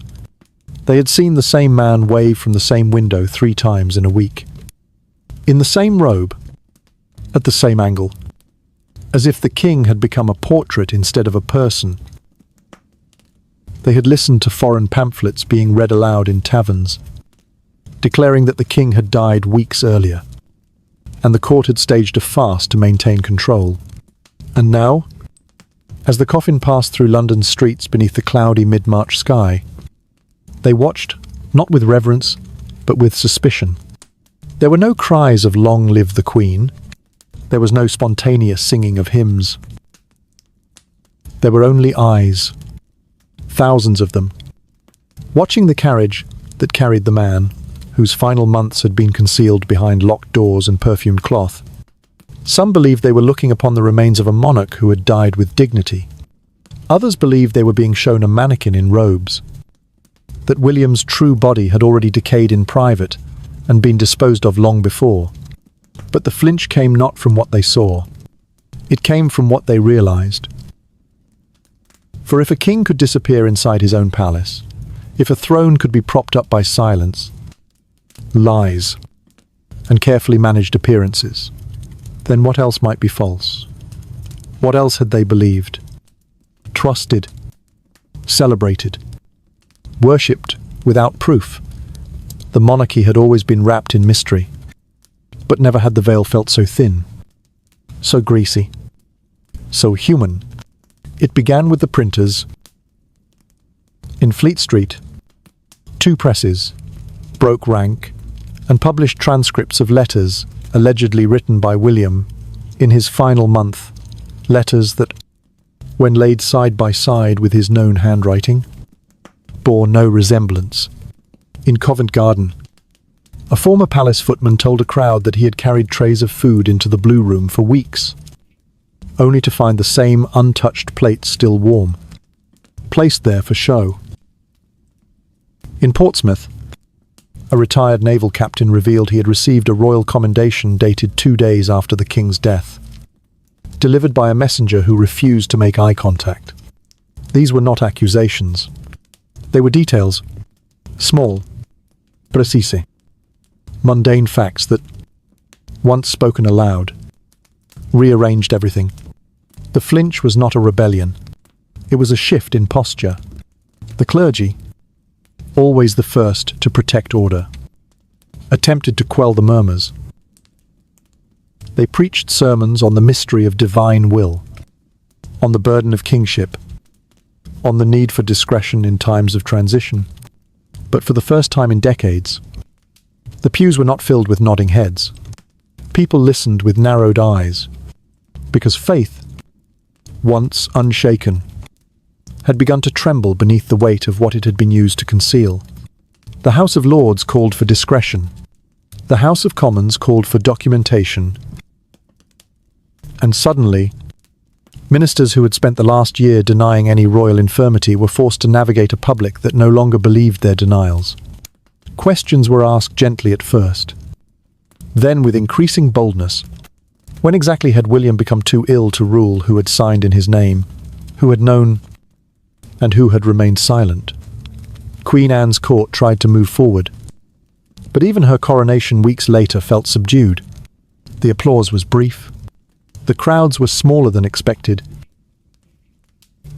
They had seen the same man wave from the same window 3 times in a week, in the same robe, at the same angle, as if the king had become a portrait instead of a person. They had listened to foreign pamphlets being read aloud in taverns, declaring that the king had died weeks earlier, and the court had staged a farce to maintain control. And now, as the coffin passed through London's streets beneath the cloudy mid-March sky, they watched, not with reverence, but with suspicion. There were no cries of "Long live the Queen." There was no spontaneous singing of hymns. There were only eyes, thousands of them, watching the carriage that carried the man, whose final months had been concealed behind locked doors and perfumed cloth. Some believed they were looking upon the remains of a monarch who had died with dignity. Others believed they were being shown a mannequin in robes, that William's true body had already decayed in private and been disposed of long before. But the flinch came not from what they saw. It came from what they realized. For if a king could disappear inside his own palace, if a throne could be propped up by silence, lies, and carefully managed appearances, then what else might be false? What else had they believed? Trusted, celebrated, worshipped without proof. The monarchy had always been wrapped in mystery, but never had the veil felt so thin, so greasy, so human. It began with the printers. In Fleet Street, 2 presses broke rank and published transcripts of letters allegedly written by William in his final month, letters that, when laid side by side with his known handwriting, bore no resemblance. In Covent Garden, a former palace footman told a crowd that he had carried trays of food into the Blue Room for weeks, only to find the same untouched plates still warm, placed there for show. In Portsmouth, a retired naval captain revealed he had received a royal commendation dated 2 days after the king's death, delivered by a messenger who refused to make eye contact. These were not accusations. They were details, small, precise, mundane facts that, once spoken aloud, rearranged everything. The flinch was not a rebellion. It was a shift in posture. The clergy, always the first to protect order, attempted to quell the murmurs. They preached sermons on the mystery of divine will, on the burden of kingship, on the need for discretion in times of transition. But for the first time in decades, the pews were not filled with nodding heads. People listened with narrowed eyes, because faith, once unshaken, had begun to tremble beneath the weight of what it had been used to conceal. The House of Lords called for discretion. The House of Commons called for documentation. And suddenly, ministers who had spent the last year denying any royal infirmity were forced to navigate a public that no longer believed their denials. Questions were asked gently at first, then with increasing boldness. When exactly had William become too ill to rule? Who had signed in his name? Who had known? And who had remained silent? Queen Anne's court tried to move forward, but even her coronation weeks later felt subdued. The applause was brief. The crowds were smaller than expected.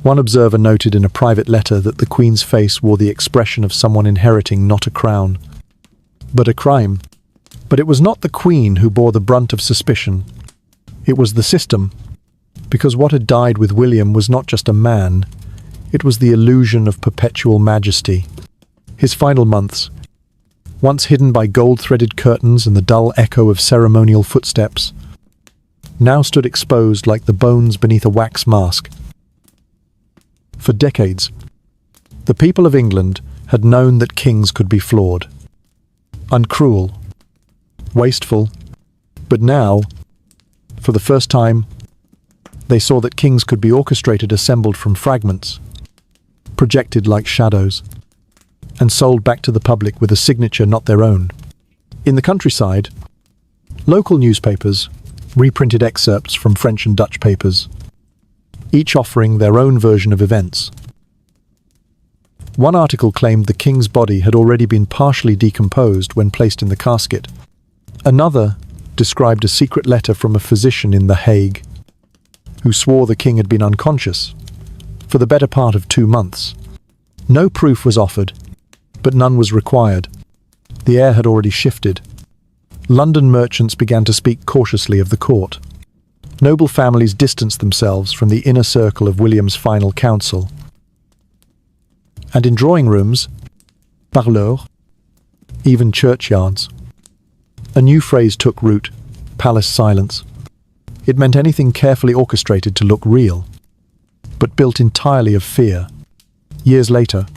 One observer noted in a private letter that the Queen's face wore the expression of someone inheriting not a crown, but a crime. But it was not the Queen who bore the brunt of suspicion. It was the system, because what had died with William was not just a man, it was the illusion of perpetual majesty. His final months, once hidden by gold-threaded curtains and the dull echo of ceremonial footsteps, now stood exposed like the bones beneath a wax mask. For decades, the people of England had known that kings could be flawed, uncruel, wasteful, but now, for the first time, they saw that kings could be orchestrated, assembled from fragments, projected like shadows, and sold back to the public with a signature not their own. In the countryside, local newspapers reprinted excerpts from French and Dutch papers, each offering their own version of events. One article claimed the king's body had already been partially decomposed when placed in the casket. Another described a secret letter from a physician in The Hague, who swore the king had been unconscious for the better part of 2 months. No proof was offered, but none was required. The air had already shifted. London merchants began to speak cautiously of the court. Noble families distanced themselves from the inner circle of William's final council. And in drawing rooms, parleurs, even churchyards, a new phrase took root: palace silence. It meant anything carefully orchestrated to look real, but built entirely of fear. Years later,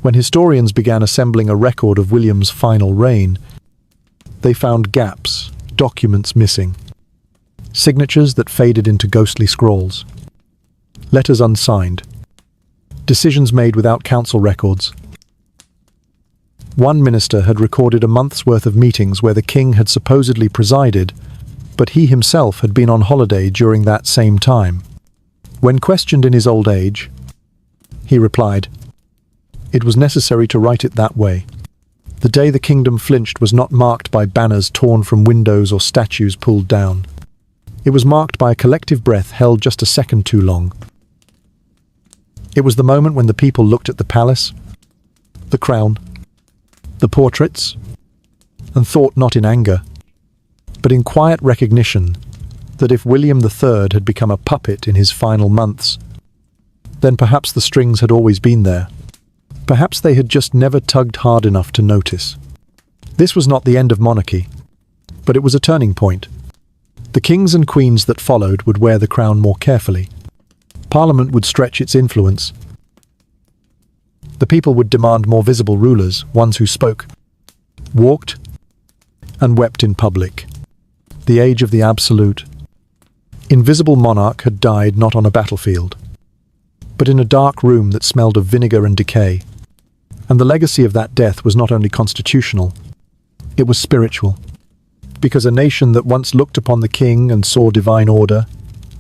when historians began assembling a record of William's final reign, they found gaps, documents missing, signatures that faded into ghostly scrawls, letters unsigned, decisions made without council records. One minister had recorded a month's worth of meetings where the king had supposedly presided, but he himself had been on holiday during that same time. When questioned in his old age, he replied, "It was necessary to write it that way." The day the kingdom flinched was not marked by banners torn from windows or statues pulled down. It was marked by a collective breath held just a second too long. It was the moment when the people looked at the palace, the crown, the portraits, and thought not in anger, but in quiet recognition that if William III had become a puppet in his final months, then perhaps the strings had always been there. Perhaps they had just never tugged hard enough to notice. This was not the end of monarchy, but it was a turning point. The kings and queens that followed would wear the crown more carefully. Parliament would stretch its influence. The people would demand more visible rulers, ones who spoke, walked, and wept in public. The age of the absolute, invisible monarch had died not on a battlefield, but in a dark room that smelled of vinegar and decay. And the legacy of that death was not only constitutional, it was spiritual. Because a nation that once looked upon the king and saw divine order,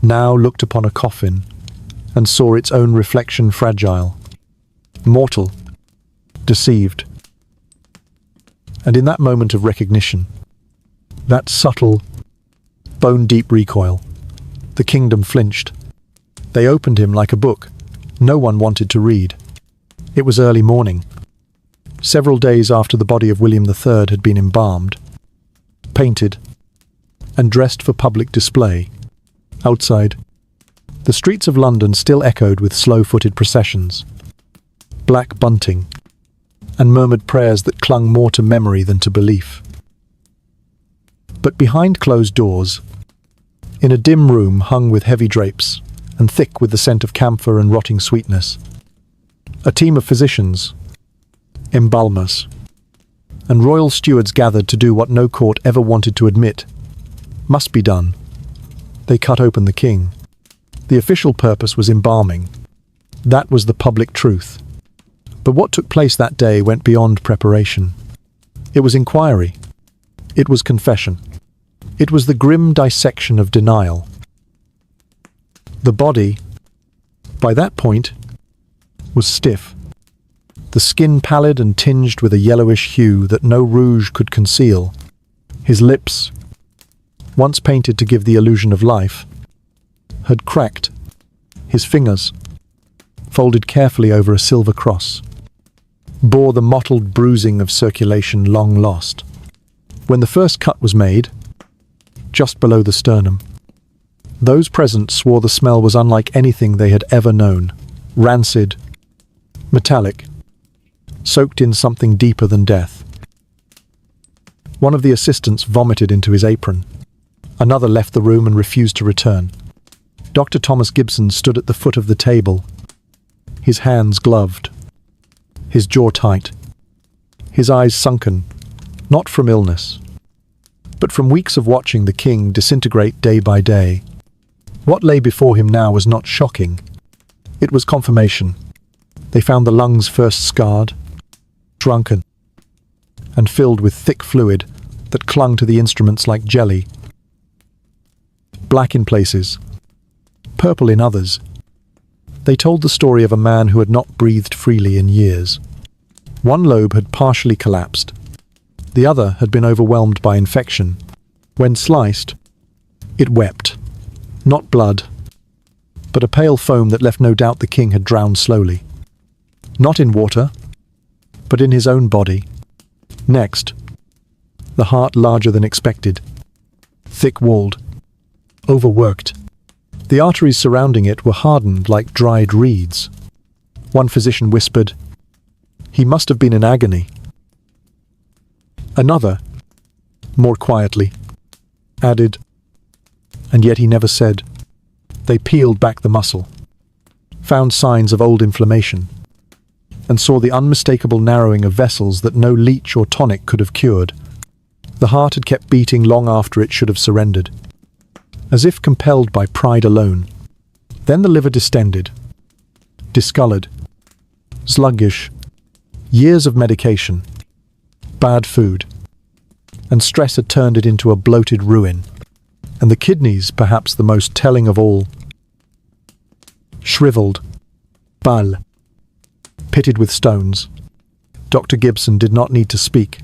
now looked upon a coffin and saw its own reflection fragile, mortal, deceived. And in that moment of recognition, that subtle, bone-deep recoil, the kingdom flinched. They opened him like a book no one wanted to read. It was early morning, several days after the body of William III had been embalmed, painted, and dressed for public display. Outside, the streets of London still echoed with slow-footed processions, black bunting, and murmured prayers that clung more to memory than to belief. But behind closed doors, in a dim room hung with heavy drapes and thick with the scent of camphor and rotting sweetness, a team of physicians, embalmers, and royal stewards gathered to do what no court ever wanted to admit must be done. They cut open the king. The official purpose was embalming. That was the public truth. But what took place that day went beyond preparation. It was inquiry. It was confession. It was the grim dissection of denial. The body, by that point, was stiff. The skin pallid and tinged with a yellowish hue that no rouge could conceal. His lips, once painted to give the illusion of life, had cracked. His fingers, folded carefully over a silver cross, bore the mottled bruising of circulation long lost. When the first cut was made, just below the sternum, those present swore the smell was unlike anything they had ever known. Rancid, metallic, soaked in something deeper than death. One of the assistants vomited into his apron. Another left the room and refused to return. Dr. Thomas Gibson stood at the foot of the table, his hands gloved, his jaw tight, his eyes sunken, not from illness, but from weeks of watching the king disintegrate day by day. What lay before him now was not shocking. It was confirmation. They found the lungs first scarred, shrunken, and filled with thick fluid that clung to the instruments like jelly. Black in places, purple in others. They told the story of a man who had not breathed freely in years. One lobe had partially collapsed. The other had been overwhelmed by infection. When sliced, it wept. Not blood, but a pale foam that left no doubt the king had drowned slowly. Not in water, but in his own body. Next, the heart larger than expected, thick-walled, overworked. The arteries surrounding it were hardened like dried reeds. One physician whispered, "He must have been in agony." Another, more quietly, added, "And yet he never said." They peeled back the muscle, found signs of old inflammation, and saw the unmistakable narrowing of vessels that no leech or tonic could have cured. The heart had kept beating long after it should have surrendered, as if compelled by pride alone. Then the liver distended, discolored, sluggish. Years of medication, bad food, and stress had turned it into a bloated ruin. And the kidneys, perhaps the most telling of all, shriveled, pale, pitted with stones. Dr. Gibson did not need to speak.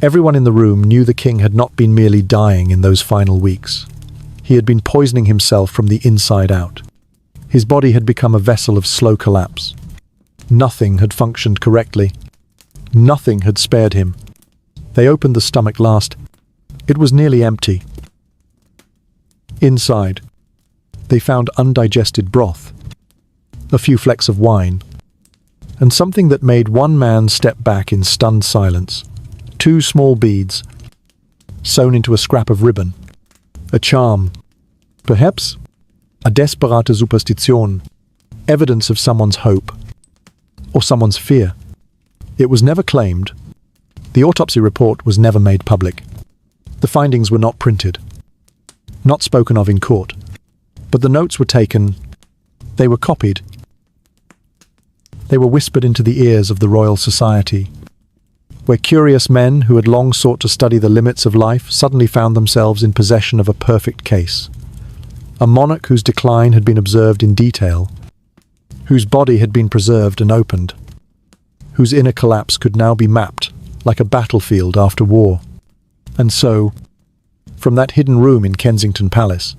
Everyone in the room knew the king had not been merely dying in those final weeks. He had been poisoning himself from the inside out. His body had become a vessel of slow collapse. Nothing had functioned correctly. Nothing had spared him. They opened the stomach last. It was nearly empty. Inside, they found undigested broth, a few flecks of wine, and something that made one man step back in stunned silence. 2 small beads, sewn into a scrap of ribbon. A charm. Perhaps a desperate superstition, evidence of someone's hope, or someone's fear. It was never claimed. The autopsy report was never made public. The findings were not printed, not spoken of in court, but the notes were taken, they were copied. They were whispered into the ears of the Royal Society, where curious men who had long sought to study the limits of life suddenly found themselves in possession of a perfect case. A monarch whose decline had been observed in detail, whose body had been preserved and opened, whose inner collapse could now be mapped like a battlefield after war. And so, from that hidden room in Kensington Palace,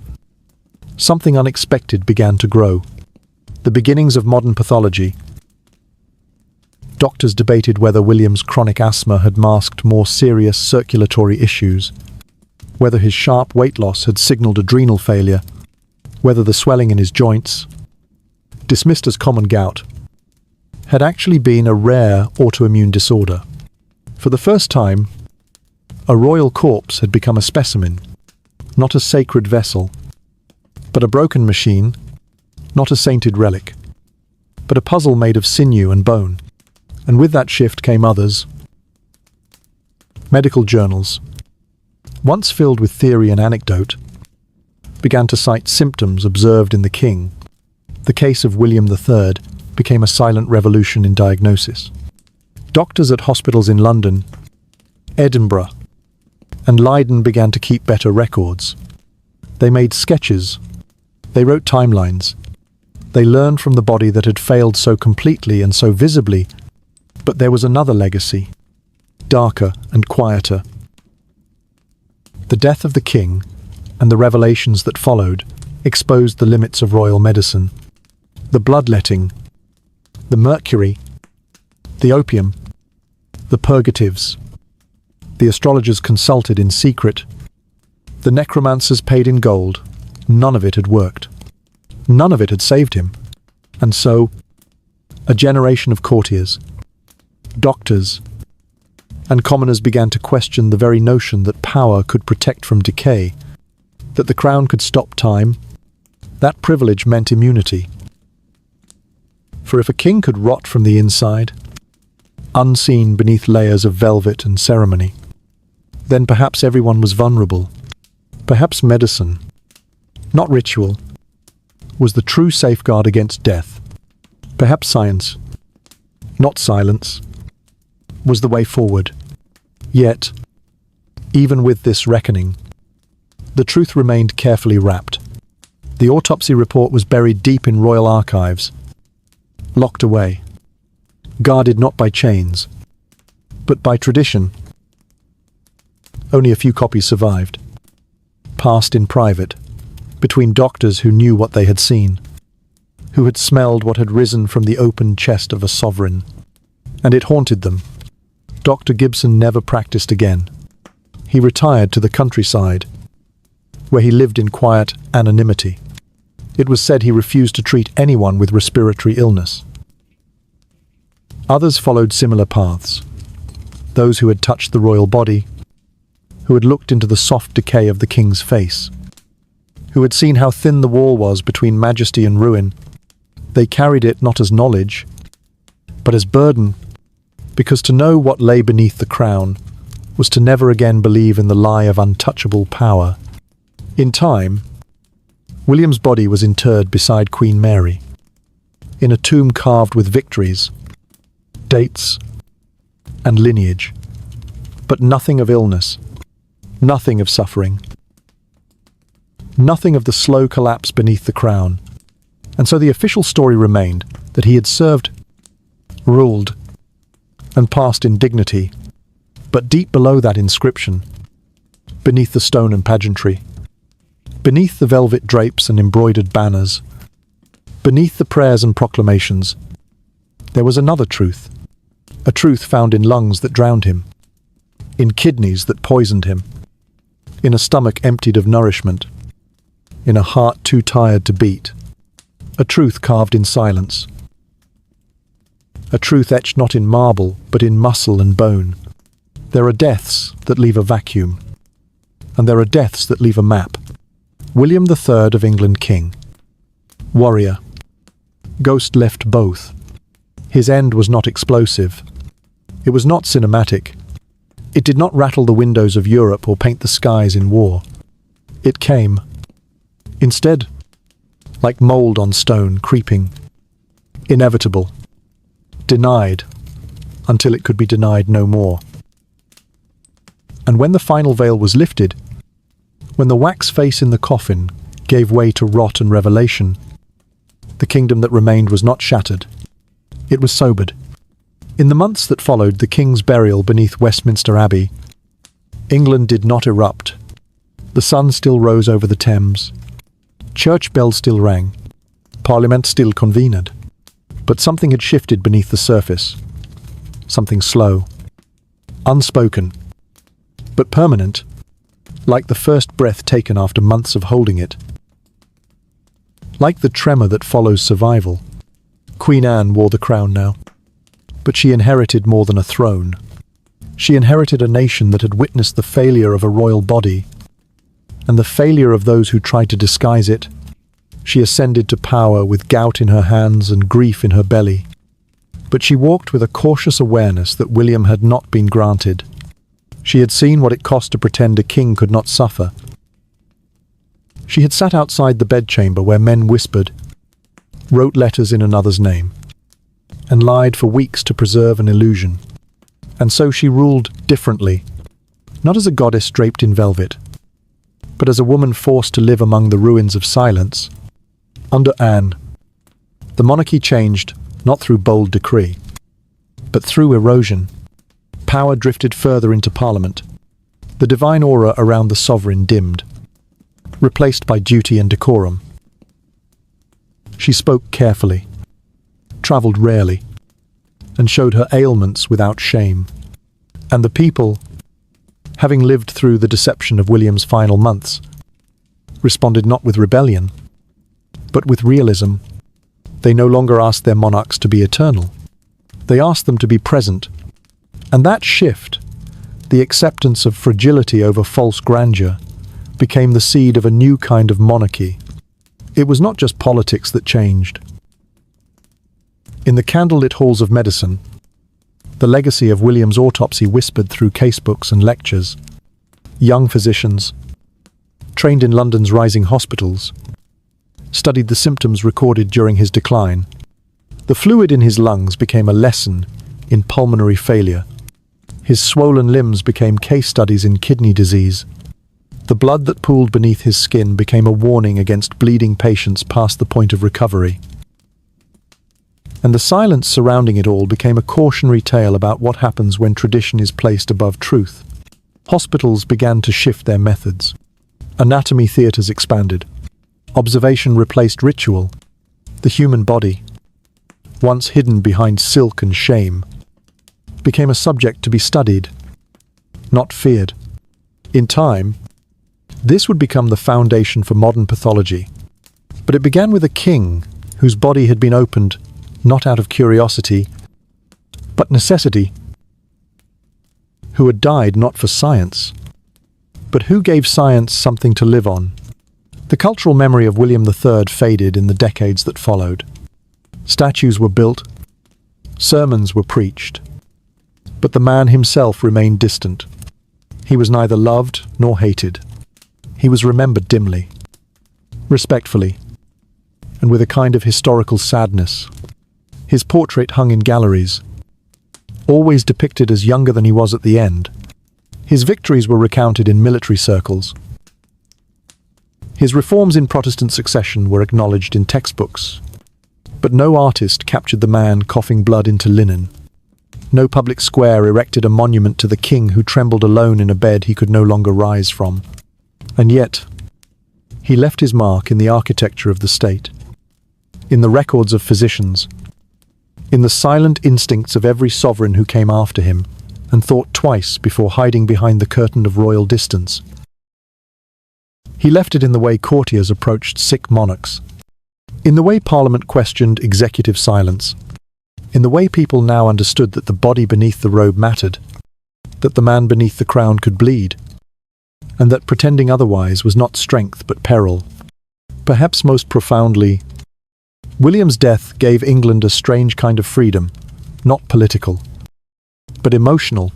something unexpected began to grow. The beginnings of modern pathology. Doctors debated whether William's chronic asthma had masked more serious circulatory issues, whether his sharp weight loss had signaled adrenal failure, whether the swelling in his joints, dismissed as common gout, had actually been a rare autoimmune disorder. For the first time, a royal corpse had become a specimen, not a sacred vessel, but a broken machine, not a sainted relic, but a puzzle made of sinew and bone. And with that shift came others. Medical journals, once filled with theory and anecdote, began to cite symptoms observed in the king. The case of William III became a silent revolution in diagnosis. Doctors at hospitals in London, Edinburgh, and Leiden began to keep better records. They made sketches. They wrote timelines. They learned from the body that had failed so completely and so visibly. But there was another legacy, darker and quieter. The death of the king and the revelations that followed exposed the limits of royal medicine. The bloodletting, the mercury, the opium, the purgatives. The astrologers consulted in secret. The necromancers paid in gold. None of it had worked. None of it had saved him. And so, a generation of courtiers, doctors, and commoners began to question the very notion that power could protect from decay, that the crown could stop time. That privilege meant immunity. For if a king could rot from the inside, unseen beneath layers of velvet and ceremony, then perhaps everyone was vulnerable. Perhaps medicine, not ritual, was the true safeguard against death. Perhaps science, not silence, was the way forward. Yet, even with this reckoning, the truth remained carefully wrapped. The autopsy report was buried deep in royal archives, locked away, guarded not by chains, but by tradition. Only a few copies survived, passed in private, between doctors who knew what they had seen, who had smelled what had risen from the open chest of a sovereign, and it haunted them. Dr. Gibson never practiced again. He retired to the countryside, where he lived in quiet anonymity. It was said he refused to treat anyone with respiratory illness. Others followed similar paths. Those who had touched the royal body, who had looked into the soft decay of the king's face, who had seen how thin the wall was between majesty and ruin. They carried it not as knowledge, but as burden, because to know what lay beneath the crown was to never again believe in the lie of untouchable power. In time, William's body was interred beside Queen Mary, in a tomb carved with victories, dates, and lineage, but nothing of illness, nothing of suffering, nothing of the slow collapse beneath the crown. And so the official story remained that he had served, ruled, and passed in dignity, but deep below that inscription, beneath the stone and pageantry, Beneath the velvet drapes and embroidered banners, beneath the prayers and proclamations, there was another truth. A truth found in lungs that drowned him, in kidneys that poisoned him, in a stomach emptied of nourishment, in a heart too tired to beat. A truth carved in silence. A truth etched not in marble, but in muscle and bone. There are deaths that leave a vacuum, and there are deaths that leave a map. William III of England, king, warrior, ghost left both. His end was not explosive. It was not cinematic. It did not rattle the windows of Europe or paint the skies in war. It came, instead, like mold on stone, creeping, inevitable, denied, until it could be denied no more. And when the final veil was lifted, when the wax face in the coffin gave way to rot and revelation, the kingdom that remained was not shattered. It was sobered. In the months that followed the king's burial beneath Westminster Abbey, England did not erupt. The sun still rose over the Thames. Church bells still rang. Parliament still convened. But something had shifted beneath the surface. Something slow, unspoken, but permanent, like the first breath taken after months of holding it. Like the tremor that follows survival. Queen Anne wore the crown now. But she inherited more than a throne. She inherited a nation that had witnessed the failure of a royal body, and the failure of those who tried to disguise it. She ascended to power with gout in her hands and grief in her belly. But she walked with a cautious awareness that William had not been granted. She had seen what it cost to pretend a king could not suffer. She had sat outside the bedchamber where men whispered, wrote letters in another's name, and lied for weeks to preserve an illusion. And so she ruled differently, not as a goddess draped in velvet, but as a woman forced to live among the ruins of silence. Under Anne, the monarchy changed not through bold decree, but through erosion. Power drifted further into Parliament. The divine aura around the sovereign dimmed, replaced by duty and decorum. She spoke carefully, travelled rarely, and showed her ailments without shame. And the people, having lived through the deception of William's final months, responded not with rebellion, but with realism. They no longer asked their monarchs to be eternal. They asked them to be present. And that shift, the acceptance of fragility over false grandeur, became the seed of a new kind of monarchy. It was not just politics that changed. In the candlelit halls of medicine, the legacy of William's autopsy whispered through casebooks and lectures. Young physicians, trained in London's rising hospitals, studied the symptoms recorded during his decline. The fluid in his lungs became a lesson in pulmonary failure. His swollen limbs became case studies in kidney disease. The blood that pooled beneath his skin became a warning against bleeding patients past the point of recovery. And the silence surrounding it all became a cautionary tale about what happens when tradition is placed above truth. Hospitals began to shift their methods. Anatomy theatres expanded. Observation replaced ritual. The human body, once hidden behind silk and shame, became a subject to be studied, not feared. In time, this would become the foundation for modern pathology. But it began with a king whose body had been opened not out of curiosity, but necessity, who had died not for science, but who gave science something to live on. The cultural memory of William III faded in the decades that followed. Statues were built, sermons were preached, but the man himself remained distant. He was neither loved nor hated. He was remembered dimly, respectfully, and with a kind of historical sadness. His portrait hung in galleries, always depicted as younger than he was at the end. His victories were recounted in military circles. His reforms in Protestant succession were acknowledged in textbooks. But no artist captured the man coughing blood into linen. No public square erected a monument to the king who trembled alone in a bed he could no longer rise from. And yet, He left his mark in the architecture of the state, in the records of physicians, in the silent instincts of every sovereign who came after him and thought twice before hiding behind the curtain of royal distance. He left it in the way courtiers approached sick monarchs, in the way Parliament questioned executive silence, in the way people now understood that the body beneath the robe mattered, that the man beneath the crown could bleed, and that pretending otherwise was not strength but peril. Perhaps most profoundly, William's death gave England a strange kind of freedom, not political, but emotional.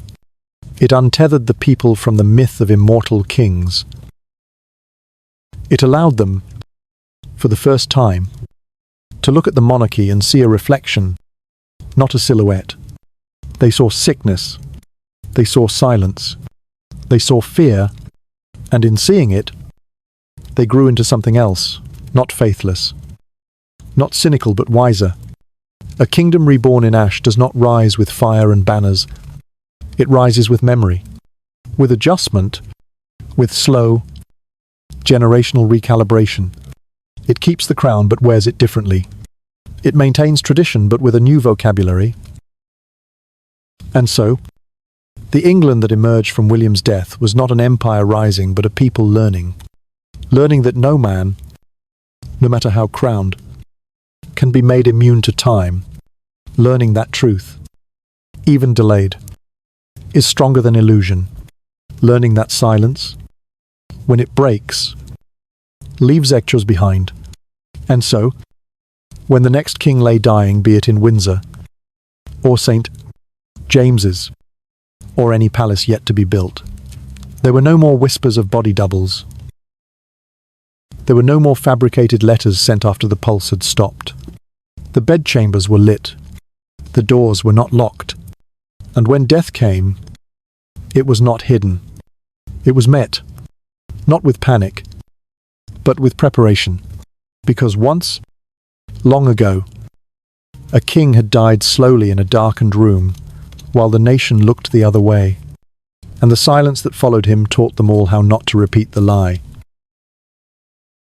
It untethered the people from the myth of immortal kings. It allowed them, for the first time, to look at the monarchy and see a reflection, not a silhouette. They saw sickness, they saw silence, they saw fear, and in seeing it, they grew into something else, not faithless, not cynical but wiser. A kingdom reborn in ash does not rise with fire and banners. It rises with memory, with adjustment, with slow, generational recalibration. It keeps the crown but wears it differently. It maintains tradition but with a new vocabulary. And so, the England that emerged from William's death was not an empire rising but a people learning. Learning that no man, no matter how crowned, can be made immune to time. Learning that truth, even delayed, is stronger than illusion. Learning that silence, when it breaks, leaves echoes behind. And so, when the next king lay dying, be it in Windsor, or St. James's, or any palace yet to be built, there were no more whispers of body doubles. There were no more fabricated letters sent after the pulse had stopped. The bedchambers were lit. The doors were not locked. And when death came, it was not hidden. It was met, not with panic, but with preparation. Because once, long ago, a king had died slowly in a darkened room, while the nation looked the other way, and the silence that followed him taught them all how not to repeat the lie.